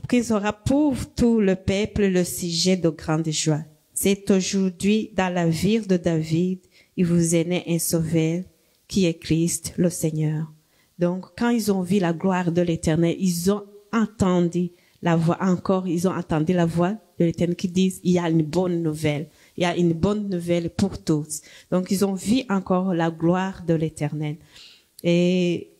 N: qui sera pour tout le peuple le sujet de grande joie. C'est aujourd'hui dans la ville de David, il vous est né un sauveur, qui est Christ, le Seigneur. Donc, quand ils ont vu la gloire de l'Éternel, ils ont entendu la voix, ils ont entendu la voix de l'Éternel qui dit, il y a une bonne nouvelle. Il y a une bonne nouvelle pour tous. Donc, ils ont vu encore la gloire de l'Éternel. Et,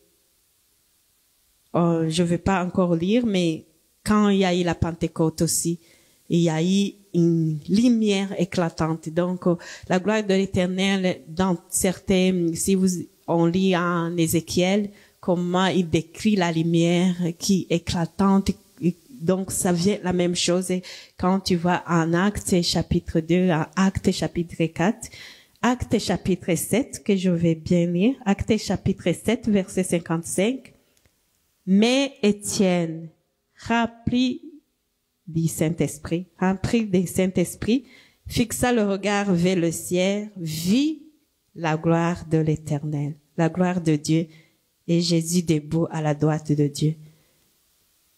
N: je vais pas encore lire, mais quand il y a eu la Pentecôte aussi, il y a eu une lumière éclatante. Donc, la gloire de l'Éternel, dans certains, on lit en Ézéchiel, comment il décrit la lumière qui est éclatante. Donc, ça vient la même chose. Et quand tu vois en Actes chapitre 2, en Actes chapitre 4, Actes chapitre 7, que je vais bien lire, Actes chapitre 7, verset 55. Mais Étienne, rempli du Saint-Esprit, fixa le regard vers le ciel, vit la gloire de l'Éternel, la gloire de Dieu, et Jésus debout à la droite de Dieu.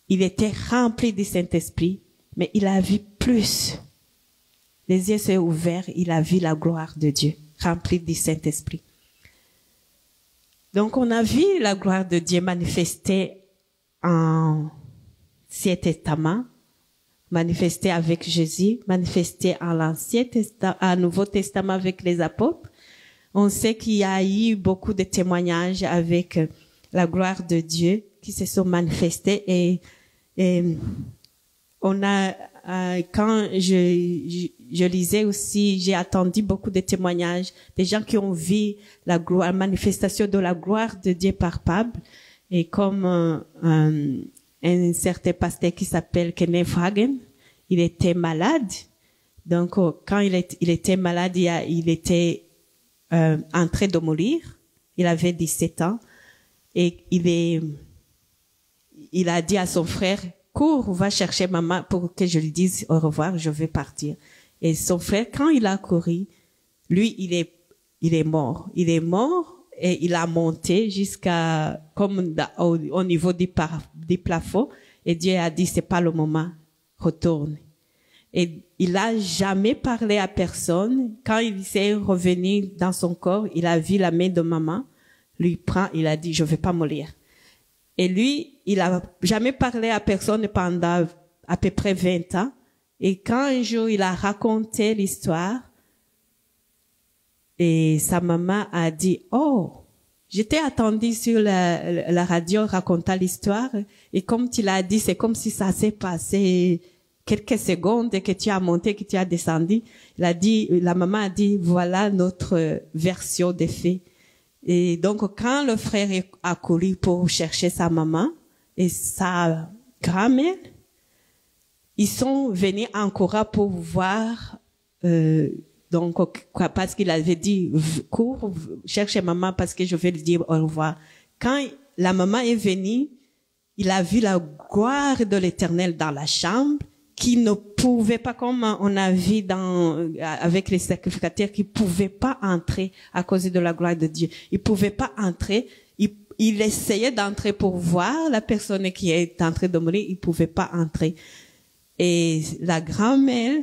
N: Il était rempli du Saint-Esprit, mais il a vu plus. Les yeux sont ouverts, il a vu la gloire de Dieu, rempli du Saint-Esprit. Donc, on a vu la gloire de Dieu manifestée en Ancien Testament, manifestée avec Jésus, manifestée en l'Ancien Testament, en Nouveau Testament avec les apôtres. On sait qu'il y a eu beaucoup de témoignages avec la gloire de Dieu qui se sont manifestés et on a, quand je lisais aussi, j'ai entendu beaucoup de témoignages des gens qui ont vu la gloire, la manifestation de la gloire de Dieu palpable, et comme un certain pasteur qui s'appelle Kenneth Hagin, il était malade. Donc, quand il était malade, il était en train de mourir. Il avait 17 ans. Et il a dit à son frère, cours, va chercher maman pour que je lui dise au revoir, je vais partir. Et son frère, quand il a couru, lui, il est mort. Il est mort et il a monté jusqu'à, comme au niveau du plafond. Et Dieu a dit, c'est pas le moment, retourne. Et il a jamais parlé à personne. Quand il s'est revenu dans son corps, il a vu la main de maman, lui prend, il a dit, je vais pas mourir. Et lui, il a jamais parlé à personne pendant à peu près 20 ans. Et quand un jour il a raconté l'histoire, et sa maman a dit, oh, j'étais attendue sur la radio racontant l'histoire, et comme tu l'as dit, c'est comme si ça s'est passé quelques secondes que tu as monté, que tu as descendu. La maman a dit, voilà notre version des faits. Et donc, quand le frère a couru pour chercher sa maman et sa grand-mère, ils sont venus en Cora pour voir, donc, parce qu'il avait dit, cours, cherchez maman parce que je vais lui dire au revoir. Quand la maman est venue, il a vu la gloire de l'Éternel dans la chambre, qui ne pouvait pas, comme on a vu avec les sacrificateurs, qui pouvaient pas entrer à cause de la gloire de Dieu. Ils pouvaient pas entrer. Il essayait d'entrer pour voir la personne qui est en train de mourir. Il pouvait pas entrer. Et la grand-mère,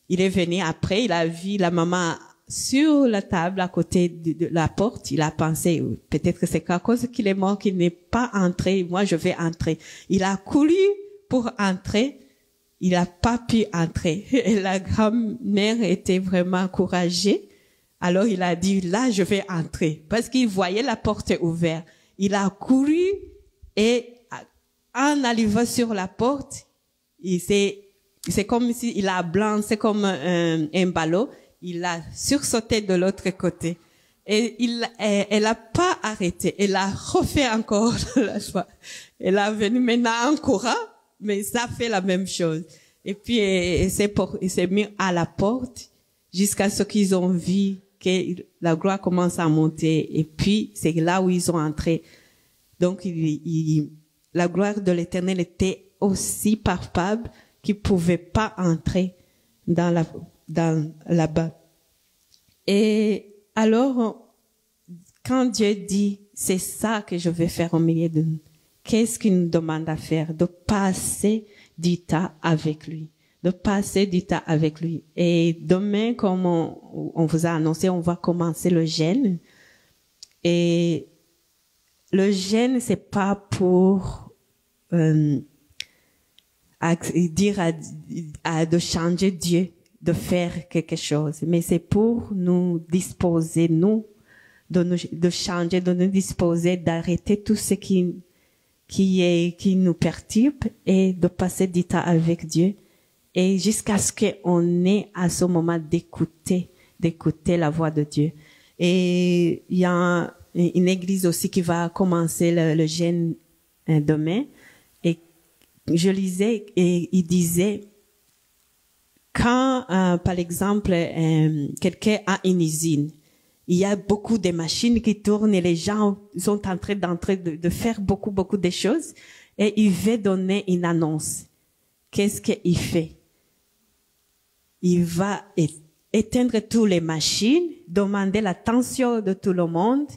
N: il est venu après, il a vu la maman sur la table à côté de la porte. Il a pensé, peut-être que c'est à cause qu'il est mort qu'il n'est pas entré. Moi, je vais entrer. Il a couru pour entrer. Il n'a pas pu entrer. Et la grand-mère était vraiment encouragée. Alors, il a dit, là, je vais entrer. Parce qu'il voyait la porte ouverte. Il a couru et en arrivant sur la porte, c'est comme s'il a balancé comme un ballon. Il a sursauté de l'autre côté. Et elle a pas arrêté. Elle a refait encore la fois. Elle a venu maintenant encore, mais ça fait la même chose. Et puis, il s'est mis à la porte jusqu'à ce qu'ils ont vu que la gloire commence à monter. Et puis, c'est là où ils ont entré. Donc, la gloire de l'Éternel était aussi palpable qu'ils pouvaient pas entrer dans là-bas. Et alors, quand Dieu dit, c'est ça que je vais faire au milieu de nous, qu'est-ce qu'il nous demande à faire? De passer du temps avec lui. De passer du temps avec lui. Et demain, comme on vous a annoncé, on va commencer le jeûne. Et le jeûne, c'est pas pour dire de changer Dieu, de faire quelque chose, mais c'est pour nous disposer, de changer, de nous disposer, d'arrêter tout ce qui nous perturbe et de passer du temps avec Dieu et jusqu'à ce qu'on ait à ce moment d'écouter la voix de Dieu. Et il y a une église aussi qui va commencer le jeûne demain. Et je lisais et il disait, quand, par exemple, quelqu'un a une usine, il y a beaucoup de machines qui tournent et les gens sont en train de faire beaucoup de choses et il veut donner une annonce. Qu'est-ce qu'il fait? Il va éteindre toutes les machines, demander l'attention de tout le monde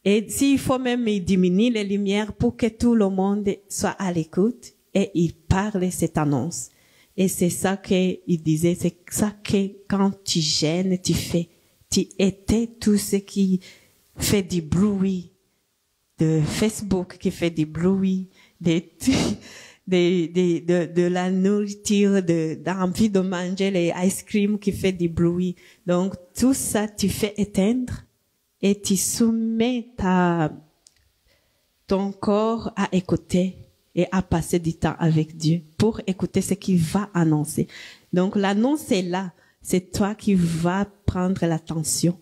N: et s'il faut même diminuer les lumières pour que tout le monde soit à l'écoute et il parle cette annonce. Et c'est ça qu'il disait, c'est ça que quand tu gênes, tu fais. Tu étais tout ce qui fait du bruit, de Facebook qui fait du bruit, de la nourriture, d'envie de manger les ice cream qui fait du bruit. Donc, tout ça, tu fais éteindre et tu soumets ton corps à écouter et à passer du temps avec Dieu pour écouter ce qu'il va annoncer. Donc, l'annonce est là. C'est toi qui vas prendre l'attention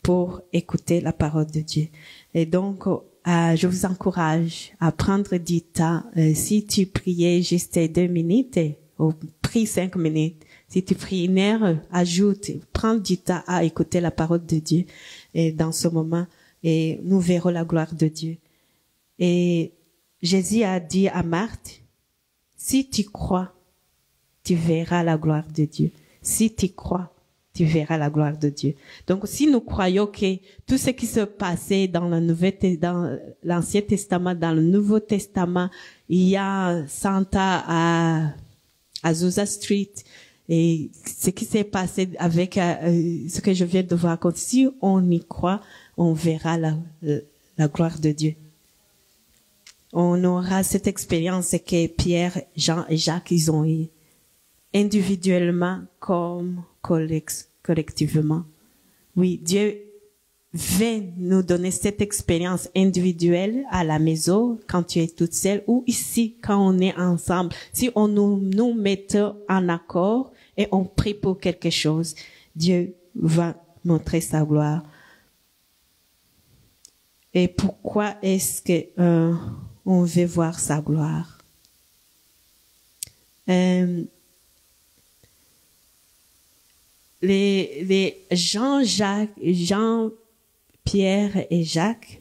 N: pour écouter la parole de Dieu. Et donc, je vous encourage à prendre du temps. Si tu priais juste 2 minutes, ou prie 5 minutes. Si tu pries 1 heure, ajoute, prends du temps à écouter la parole de Dieu. Et dans ce moment, et nous verrons la gloire de Dieu. Et Jésus a dit à Marthe, si tu crois, tu verras la gloire de Dieu. Si tu crois, tu verras la gloire de Dieu. Donc, si nous croyons que tout ce qui se passait dans l'Ancien Testament, dans le Nouveau Testament, il y a Santa à Azusa Street, et ce qui s'est passé avec ce que je viens de vous raconter, si on y croit, on verra la gloire de Dieu. On aura cette expérience que Pierre, Jean et Jacques, ils ont eu. Individuellement comme collectivement. Oui, Dieu veut nous donner cette expérience individuelle à la maison, quand tu es toute seule, ou ici, quand on est ensemble. Si on nous mettons en accord et on prie pour quelque chose, Dieu va montrer sa gloire. Et pourquoi est-ce que on veut voir sa gloire? les Jean-Pierre et Jacques,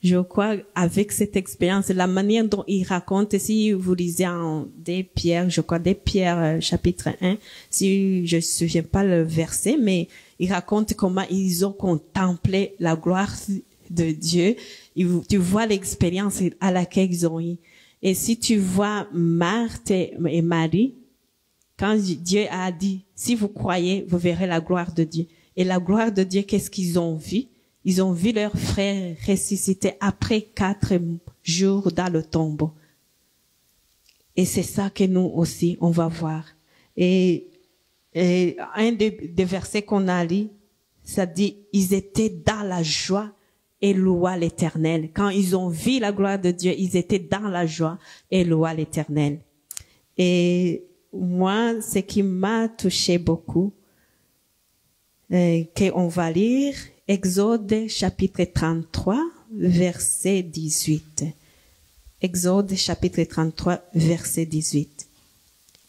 N: je crois, avec cette expérience, la manière dont ils racontent, si vous lisez en des Pierre, je crois, des Pierre, chapitre 1, si je ne me souviens pas le verset, mais ils racontent comment ils ont contemplé la gloire de Dieu. Tu vois l'expérience à laquelle ils ont eu. Et si tu vois Marthe et Marie, quand Dieu a dit, si vous croyez, vous verrez la gloire de Dieu. Et la gloire de Dieu, qu'est-ce qu'ils ont vu? Ils ont vu leur frère ressusciter après 4 jours dans le tombeau. Et c'est ça que nous aussi, on va voir. Et un des versets qu'on a lu, ça dit, ils étaient dans la joie et louaient l'Éternel. Quand ils ont vu la gloire de Dieu, ils étaient dans la joie et louaient l'Éternel. Et moi, ce qui m'a touché beaucoup, qu'on va lire, Exode chapitre 33, verset 18. Exode chapitre 33, verset 18.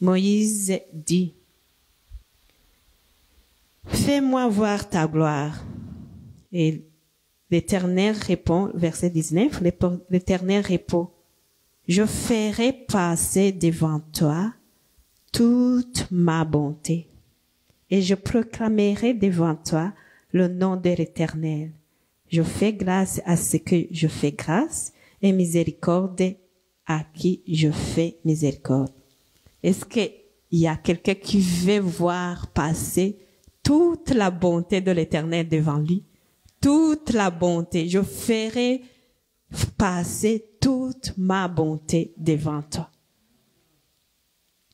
N: Moïse dit, « Fais-moi voir ta gloire. » Et l'Éternel répond, verset 19, l'Éternel répond, « Je ferai passer devant toi toute ma bonté, et je proclamerai devant toi le nom de l'Éternel. Je fais grâce à ce que je fais grâce, et miséricorde à qui je fais miséricorde. » Est-ce qu'il y a quelqu'un qui veut voir passer toute la bonté de l'Éternel devant lui? Toute la bonté. Je ferai passer toute ma bonté devant toi.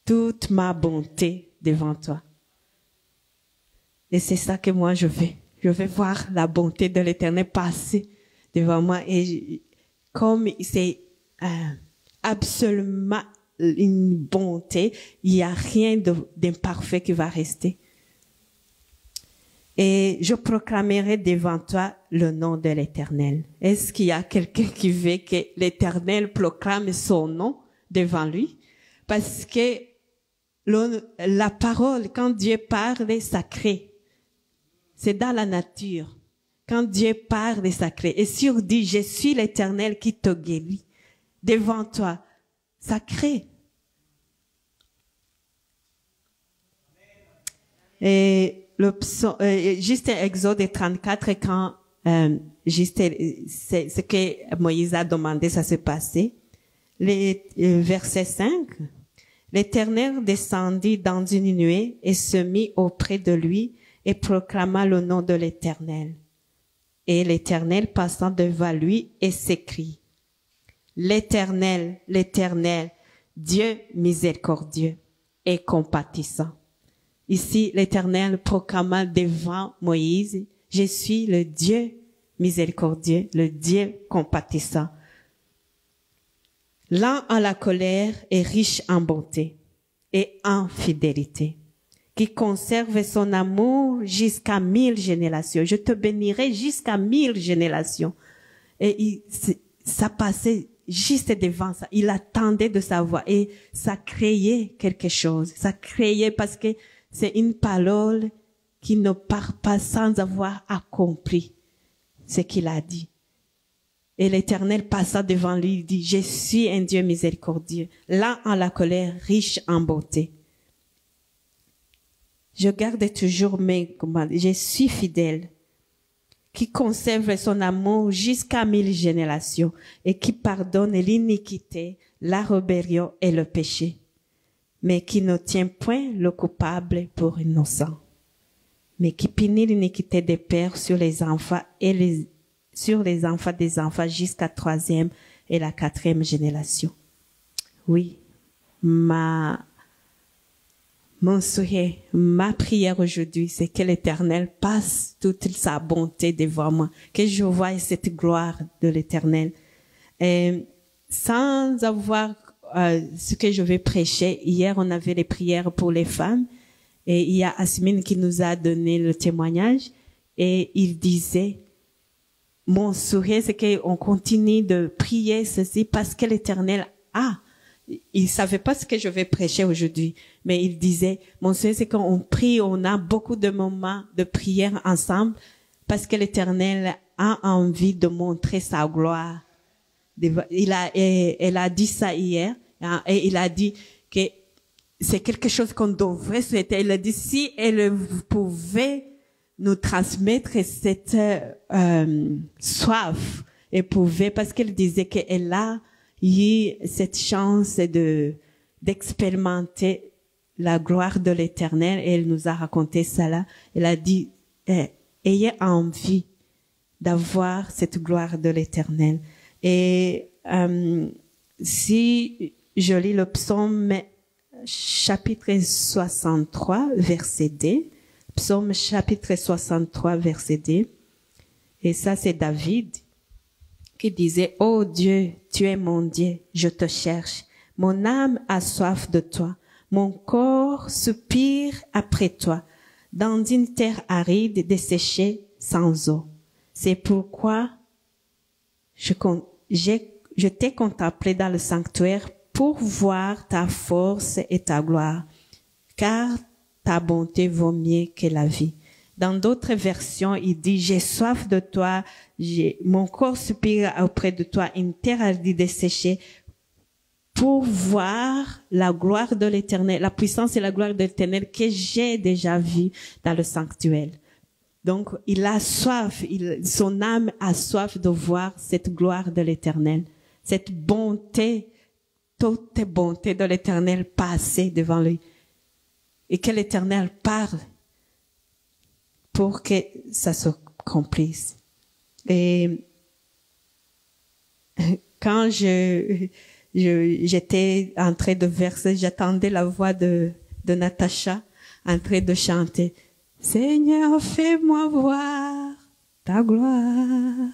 N: Toute ma bonté devant toi. Et c'est ça que moi je veux. Je veux voir la bonté de l'Éternel passer devant moi. Et comme c'est absolument une bonté, il n'y a rien d'imparfait qui va rester. Et je proclamerai devant toi le nom de l'Éternel. Est-ce qu'il y a quelqu'un qui veut que l'Éternel proclame son nom devant lui? Parce que la parole, quand Dieu parle, ça crée. C'est dans la nature. Quand Dieu parle, ça crée. Et si on dit, je suis l'Éternel qui te guérit, devant toi, ça crée. Et juste Exode 34, quand juste c'est ce que Moïse a demandé, ça s'est passé. Verset 5, l'Éternel descendit dans une nuée et se mit auprès de lui et proclama le nom de l'Éternel. Et l'Éternel passant devant lui et s'écrie, l'Éternel, l'Éternel, Dieu miséricordieux et compatissant. Ici, l'Éternel proclama devant Moïse, je suis le Dieu miséricordieux, le Dieu compatissant. Lent à la colère et riche en bonté et en fidélité, qui conserve son amour jusqu'à 1000 générations. Je te bénirai jusqu'à 1000 générations. Et ça passait juste devant ça. Il attendait de savoir et ça créait quelque chose. Ça créait parce que c'est une parole qui ne part pas sans avoir accompli ce qu'il a dit. Et l'Éternel passa devant lui, il dit, je suis un Dieu miséricordieux, lent en la colère, riche en bonté. Je garde toujours mes commandes, je suis fidèle, qui conserve son amour jusqu'à 1000 générations et qui pardonne l'iniquité, la rébellion et le péché, mais qui ne tient point le coupable pour innocent, mais qui punit l'iniquité des pères sur les enfants et sur les enfants des enfants jusqu'à 3e et la 4e génération. Oui, mon souhait, ma prière aujourd'hui, c'est que l'Éternel passe toute sa bonté devant moi, que je voie cette gloire de l'Éternel. Sans avoir ce que je vais prêcher, hier on avait les prières pour les femmes et il y a Asmine qui nous a donné le témoignage et il disait, mon souhait c'est qu'on continue de prier ceci parce que l'Éternel a il savait pas ce que je vais prêcher aujourd'hui, mais il disait, mon Seigneur, c'est quand on prie, on a beaucoup de moments de prière ensemble, parce que l'Éternel a envie de montrer sa gloire. Elle a dit ça hier, et il a dit que c'est quelque chose qu'on devrait souhaiter. Il a dit, si elle pouvait nous transmettre cette soif, elle pouvait, parce qu'elle disait qu'elle a eu cette chance d'expérimenter la gloire de l'Éternel, et elle nous a raconté ça là. Elle a dit, ayez envie d'avoir cette gloire de l'Éternel. Et si je lis le psaume chapitre 63, verset 2, psaume chapitre 63, verset 2, et ça c'est David qui disait, « Oh Dieu, tu es mon Dieu, je te cherche. Mon âme a soif de toi. Mon corps soupire après toi, dans une terre aride, desséchée, sans eau. C'est pourquoi je t'ai contemplé dans le sanctuaire pour voir ta force et ta gloire, car ta bonté vaut mieux que la vie. » Dans d'autres versions, il dit, j'ai soif de toi, mon corps soupire auprès de toi, une terre aride desséchée, pour voir la gloire de l'Éternel, la puissance et la gloire de l'Éternel que j'ai déjà vue dans le sanctuaire. Donc, il a soif, son âme a soif de voir cette gloire de l'Éternel, cette bonté, toute bonté de l'Éternel passer devant lui. Et que l'Éternel parle pour que ça s'accomplisse. Et quand j'étais en train de verser, j'attendais la voix de Natacha en train de chanter. Seigneur, fais-moi voir ta gloire.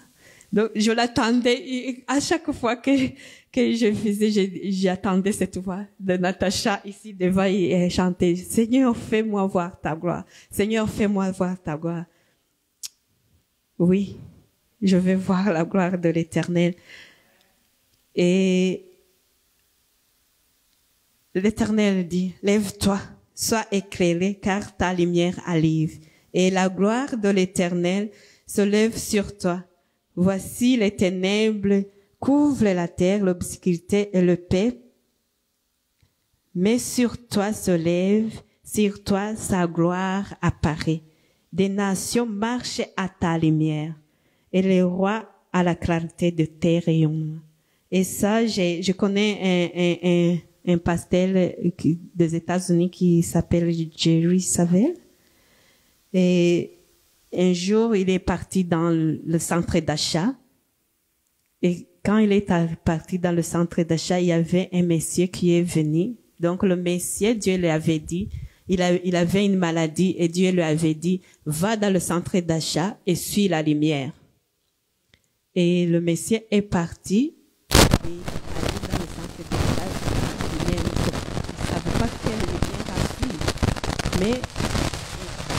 N: Donc, je l'attendais, et à chaque fois que je faisais, j'attendais cette voix de Natacha ici devant et chanter. Seigneur, fais-moi voir ta gloire. Seigneur, fais-moi voir ta gloire. Oui, je vais voir la gloire de l'Éternel. Et l'Éternel dit, lève-toi, sois éclairé, car ta lumière arrive. Et la gloire de l'Éternel se lève sur toi. Voici les ténèbres couvrent la terre, l'obscurité et le paix. Mais sur toi se lève, sur toi sa gloire apparaît. Des nations marchent à ta lumière, et les rois à la clarté de tes rayons. Et ça, je connais un pasteur des États-Unis qui s'appelle Jerry Savelle. Et un jour, il est parti dans le centre d'achat. Et quand il est parti dans le centre d'achat, il y avait un monsieur qui est venu. Donc, le monsieur, Dieu lui avait dit, il avait une maladie et Dieu lui avait dit, va dans le centre d'achat et suis la lumière. Et le monsieur est parti. Et allé dans le centre d'achat. Il ne savait pas quelle lumière à suivre. Mais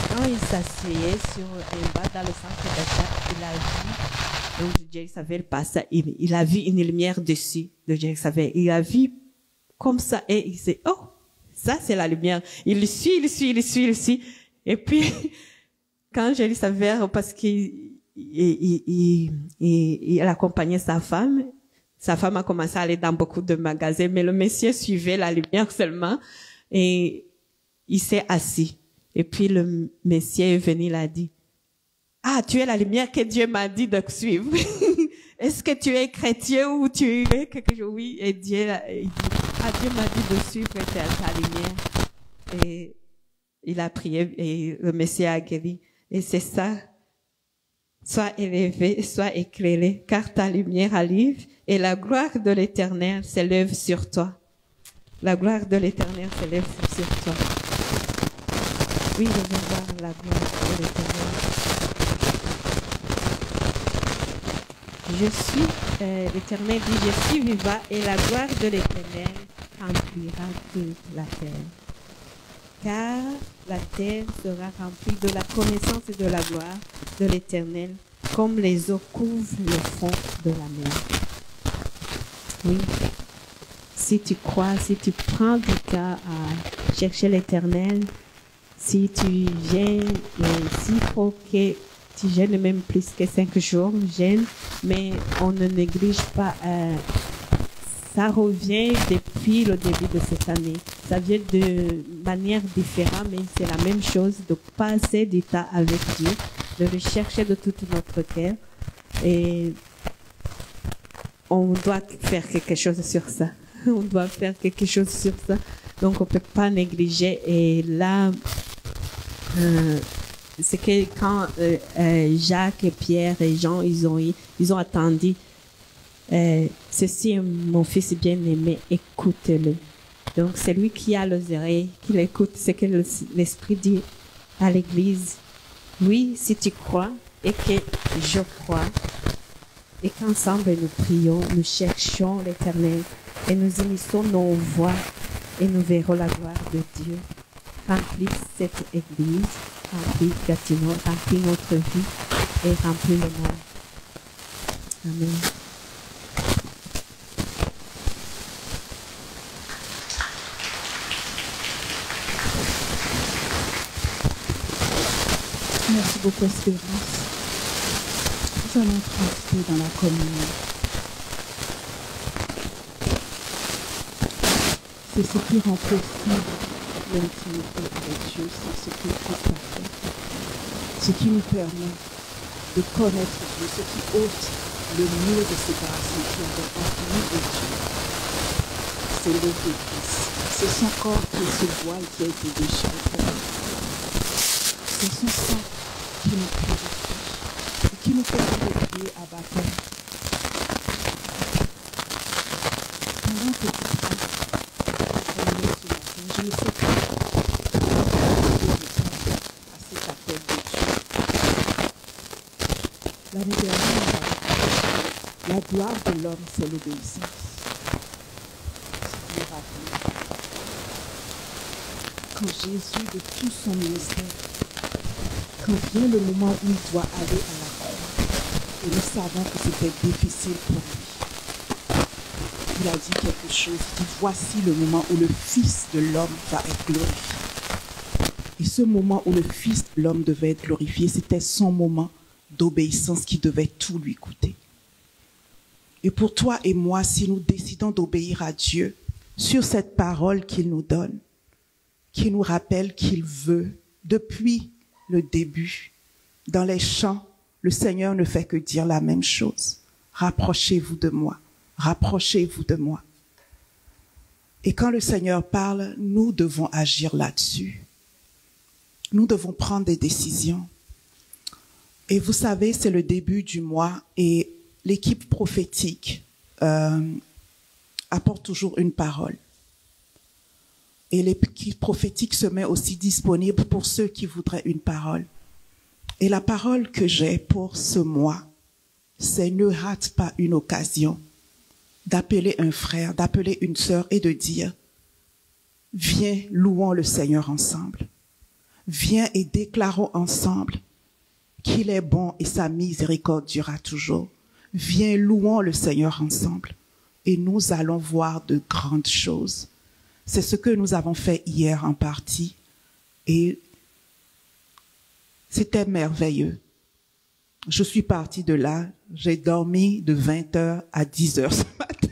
N: quand il s'asseyait sur un bas dans le centre d'achat, il a vu, donc Jerry Savelle passe, il a vu une lumière dessus de Jerry Savelle. Il a vu comme ça et il s'est, oh, ça c'est la lumière. Il suit. Et puis, quand Jerry Savelle, parce qu'il accompagnait sa femme a commencé à aller dans beaucoup de magasins, mais le monsieur suivait la lumière seulement et il s'est assis. Et puis le monsieur est venu, il a dit, ah, tu es la lumière que Dieu m'a dit de suivre. Est-ce que tu es chrétien ou tu es quelque chose? Oui, et Dieu, il dit, ah, Dieu m'a dit de suivre ta lumière. Et il a prié et le monsieur a guéri. Et c'est ça. Sois élevé, sois éclairé, car ta lumière arrive et la gloire de l'Éternel s'élève sur toi. La gloire de l'Éternel s'élève sur toi. Oui, je veux voir la gloire de l'Éternel. L'Éternel dit, je suis vivant et la gloire de l'Éternel remplira toute la terre. Car la terre sera remplie de la connaissance et de la gloire de l'Éternel, comme les eaux couvrent le fond de la mer. Oui. si tu crois, si tu prends du cas à chercher l'Éternel, si tu viens, s'il faut que tu gênes même plus que 5 jours, gêne, mais on ne néglige pas. Ça revient depuis le début de cette année. Ça vient de manière différente, mais c'est la même chose, de passer du temps avec Dieu, de le chercher de tout notre cœur. Et on doit faire quelque chose sur ça. On doit faire quelque chose sur ça. Donc, on ne peut pas négliger. Et là, c'est que quand Jacques et Pierre et Jean, ils ont attendu, ceci est mon fils bien-aimé, écoutez-le. Donc, c'est lui qui a les oreilles, qui l'écoute, c'est que l'Esprit dit à l'Église, oui, si tu crois et que je crois, et qu'ensemble nous prions, nous cherchons l'Éternel et nous unissons nos voix et nous verrons la gloire de Dieu. Remplis cette Église, remplis Gatineau, remplis notre vie et remplis le monde. Amen.
G: Merci beaucoup, Espérance. Nous allons entrer dans la communion. C'est ce qui rend possible l'intimité avec Dieu, c'est ce qui est parfait, ce qui nous permet de connaître Dieu, ce qui ôte le mur de séparation qui avait entre nous et Dieu. C'est l'œuvre de Christ. C'est son corps qui est ce voile qui a été déchiré pour nous. C'est son sang qui nous purifie et qui nous fait prier à baptême. Pendant que tu pries, je ne sais pas à cet appel de Dieu. L'année dernière, la gloire de l'homme, c'est l'obéissance. C'est me rappeler. Quand Jésus, de tout son ministère, quand vient le moment où il doit aller à la croix, et nous savons que c'était difficile pour lui, il a dit quelque chose. Il dit, voici le moment où le Fils de l'homme va être glorifié. Et ce moment où le Fils de l'homme devait être glorifié, c'était son moment d'obéissance qui devait tout lui coûter. Et pour toi et moi, si nous décidons d'obéir à Dieu sur cette parole qu'il nous donne, qui nous rappelle qu'il veut, depuis le début, dans les chants, le Seigneur ne fait que dire la même chose. Rapprochez-vous de moi. Rapprochez-vous de moi. Et quand le Seigneur parle, nous devons agir là-dessus. Nous devons prendre des décisions. Et vous savez, c'est le début du mois et l'équipe prophétique apporte toujours une parole. Et l'équipe prophétique se met aussi disponible pour ceux qui voudraient une parole. Et la parole que j'ai pour ce mois, c'est ne rate pas une occasion d'appeler un frère, d'appeler une sœur et de dire, viens, louons le Seigneur ensemble. Viens et déclarons ensemble qu'il est bon et sa miséricorde durera toujours. Viens, louons le Seigneur ensemble et nous allons voir de grandes choses. C'est ce que nous avons fait hier en partie et c'était merveilleux. Je suis partie de là, j'ai dormi de 20h à 10h ce matin.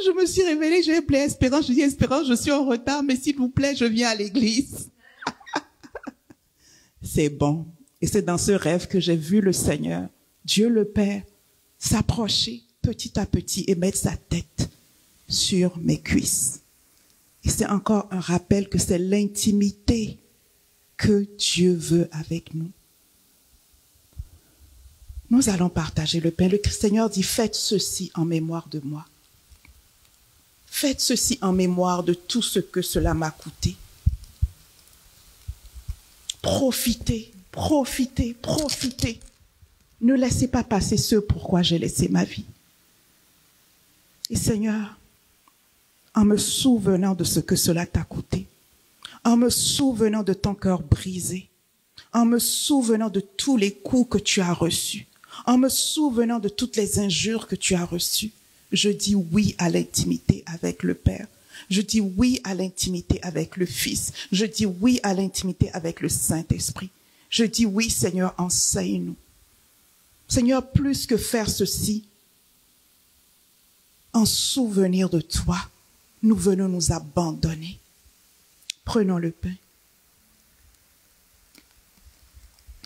G: Je me suis réveillée, j'ai appelé Espérance, je dis Espérance, je suis en retard, mais s'il vous plaît, je viens à l'église. C'est bon. Et c'est dans ce rêve que j'ai vu le Seigneur, Dieu le Père, s'approcher petit à petit et mettre sa tête sur mes cuisses. Et c'est encore un rappel que c'est l'intimité que Dieu veut avec nous. Nous allons partager le pain. Le Seigneur dit, faites ceci en mémoire de moi. Faites ceci en mémoire de tout ce que cela m'a coûté. Profitez, profitez, profitez. Ne laissez pas passer ce pourquoi j'ai laissé ma vie. Et Seigneur, en me souvenant de ce que cela t'a coûté, en me souvenant de ton cœur brisé, en me souvenant de tous les coups que tu as reçus, en me souvenant de toutes les injures que tu as reçues, Je dis oui à l'intimité avec le Père. Je dis oui à l'intimité avec le Fils. Je dis oui à l'intimité avec le Saint-Esprit. Je dis oui, Seigneur, enseigne-nous. Seigneur, plus que faire ceci, en souvenir de toi, nous venons nous abandonner. Prenons le pain.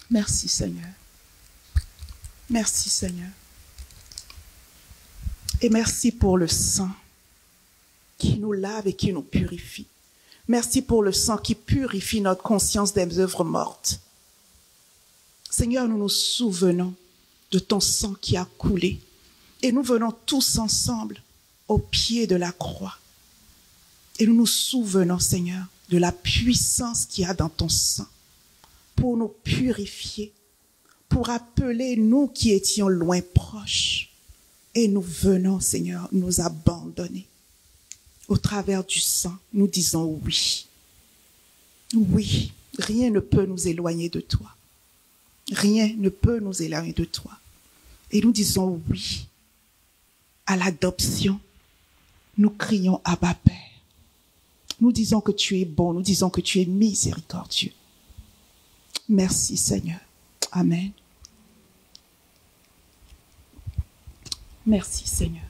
G: Merci, Seigneur. Merci, Seigneur. Et merci pour le sang qui nous lave et qui nous purifie. Merci pour le sang qui purifie notre conscience des œuvres mortes. Seigneur, nous nous souvenons de ton sang qui a coulé et nous venons tous ensemble au pied de la croix. Et nous nous souvenons, Seigneur, de la puissance qu'il y a dans ton sang pour nous purifier, pour appeler nous qui étions loin proches. Et nous venons, Seigneur, nous abandonner. Au travers du sang, nous disons oui. Oui, rien ne peut nous éloigner de toi. Rien ne peut nous éloigner de toi. Et nous disons oui à l'adoption. Nous crions Abba Père. Nous disons que tu es bon, nous disons que tu es miséricordieux. Merci Seigneur. Amen. Merci Seigneur.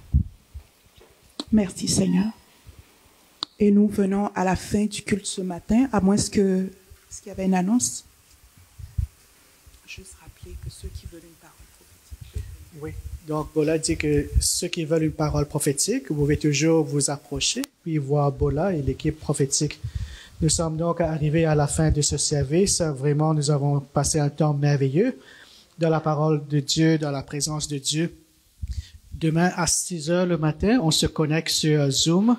G: Merci Seigneur. Et nous venons à la fin du culte ce matin, à moins est-ce qu'il y avait une annonce? Juste rappeler que ceux qui veulent une parole prophétique.
H: Oui, donc Bola dit que ceux qui veulent une parole prophétique, vous pouvez toujours vous approcher, puis voir Bola et l'équipe prophétique. Nous sommes donc arrivés à la fin de ce service. Vraiment, nous avons passé un temps merveilleux dans la parole de Dieu, dans la présence de Dieu. Demain à 6 heures le matin, on se connecte sur Zoom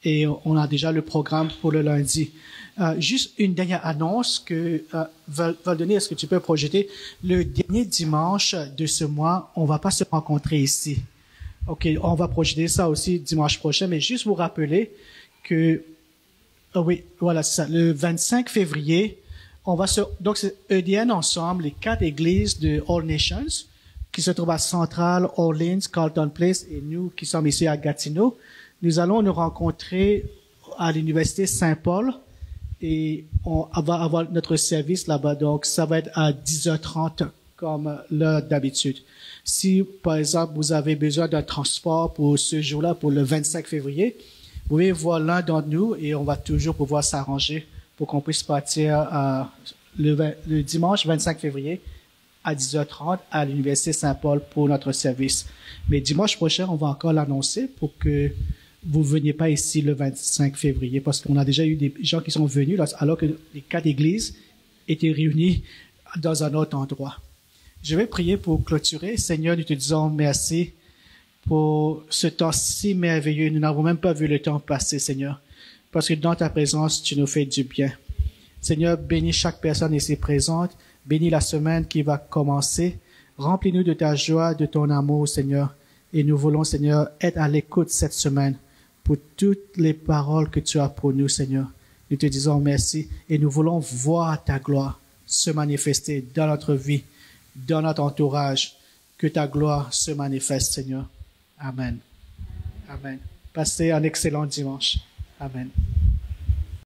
H: et on a déjà le programme pour le lundi. Juste une dernière annonce que Valdonné, est-ce que tu peux projeter? Le dernier dimanche de ce mois, on va pas se rencontrer ici. OK, on va projeter ça aussi dimanche prochain, mais juste vous rappeler que oui, voilà, c'est ça. Le 25 février, donc c'est EDN ensemble, les 4 églises de All Nations, qui se trouvent à Central, Orleans, Carlton Place, et nous qui sommes ici à Gatineau. Nous allons nous rencontrer à l'université Saint-Paul et on va avoir notre service là-bas. Donc, ça va être à 10h30 comme l'heure d'habitude. Si, par exemple, vous avez besoin d'un transport pour ce jour-là, pour le 25 février, vous pouvez voir l'un d'entre nous et on va toujours pouvoir s'arranger pour qu'on puisse partir le dimanche 25 février à 10h30 à l'Université Saint-Paul pour notre service. Mais dimanche prochain, on va encore l'annoncer pour que vous ne veniez pas ici le 25 février parce qu'on a déjà eu des gens qui sont venus alors que les 4 églises étaient réunies dans un autre endroit. Je vais prier pour clôturer. Seigneur, nous te disons merci pour ce temps si merveilleux. Nous n'avons même pas vu le temps passer, Seigneur, parce que dans ta présence, tu nous fais du bien. Seigneur, bénis chaque personne ici présente. Bénis la semaine qui va commencer. Remplis-nous de ta joie, de ton amour, Seigneur. Et nous voulons, Seigneur, être à l'écoute cette semaine pour toutes les paroles que tu as pour nous, Seigneur. Nous te disons merci et nous voulons voir ta gloire se manifester dans notre vie, dans notre entourage. Que ta gloire se manifeste, Seigneur. Amen. Amen. Passez un excellent dimanche. Amen.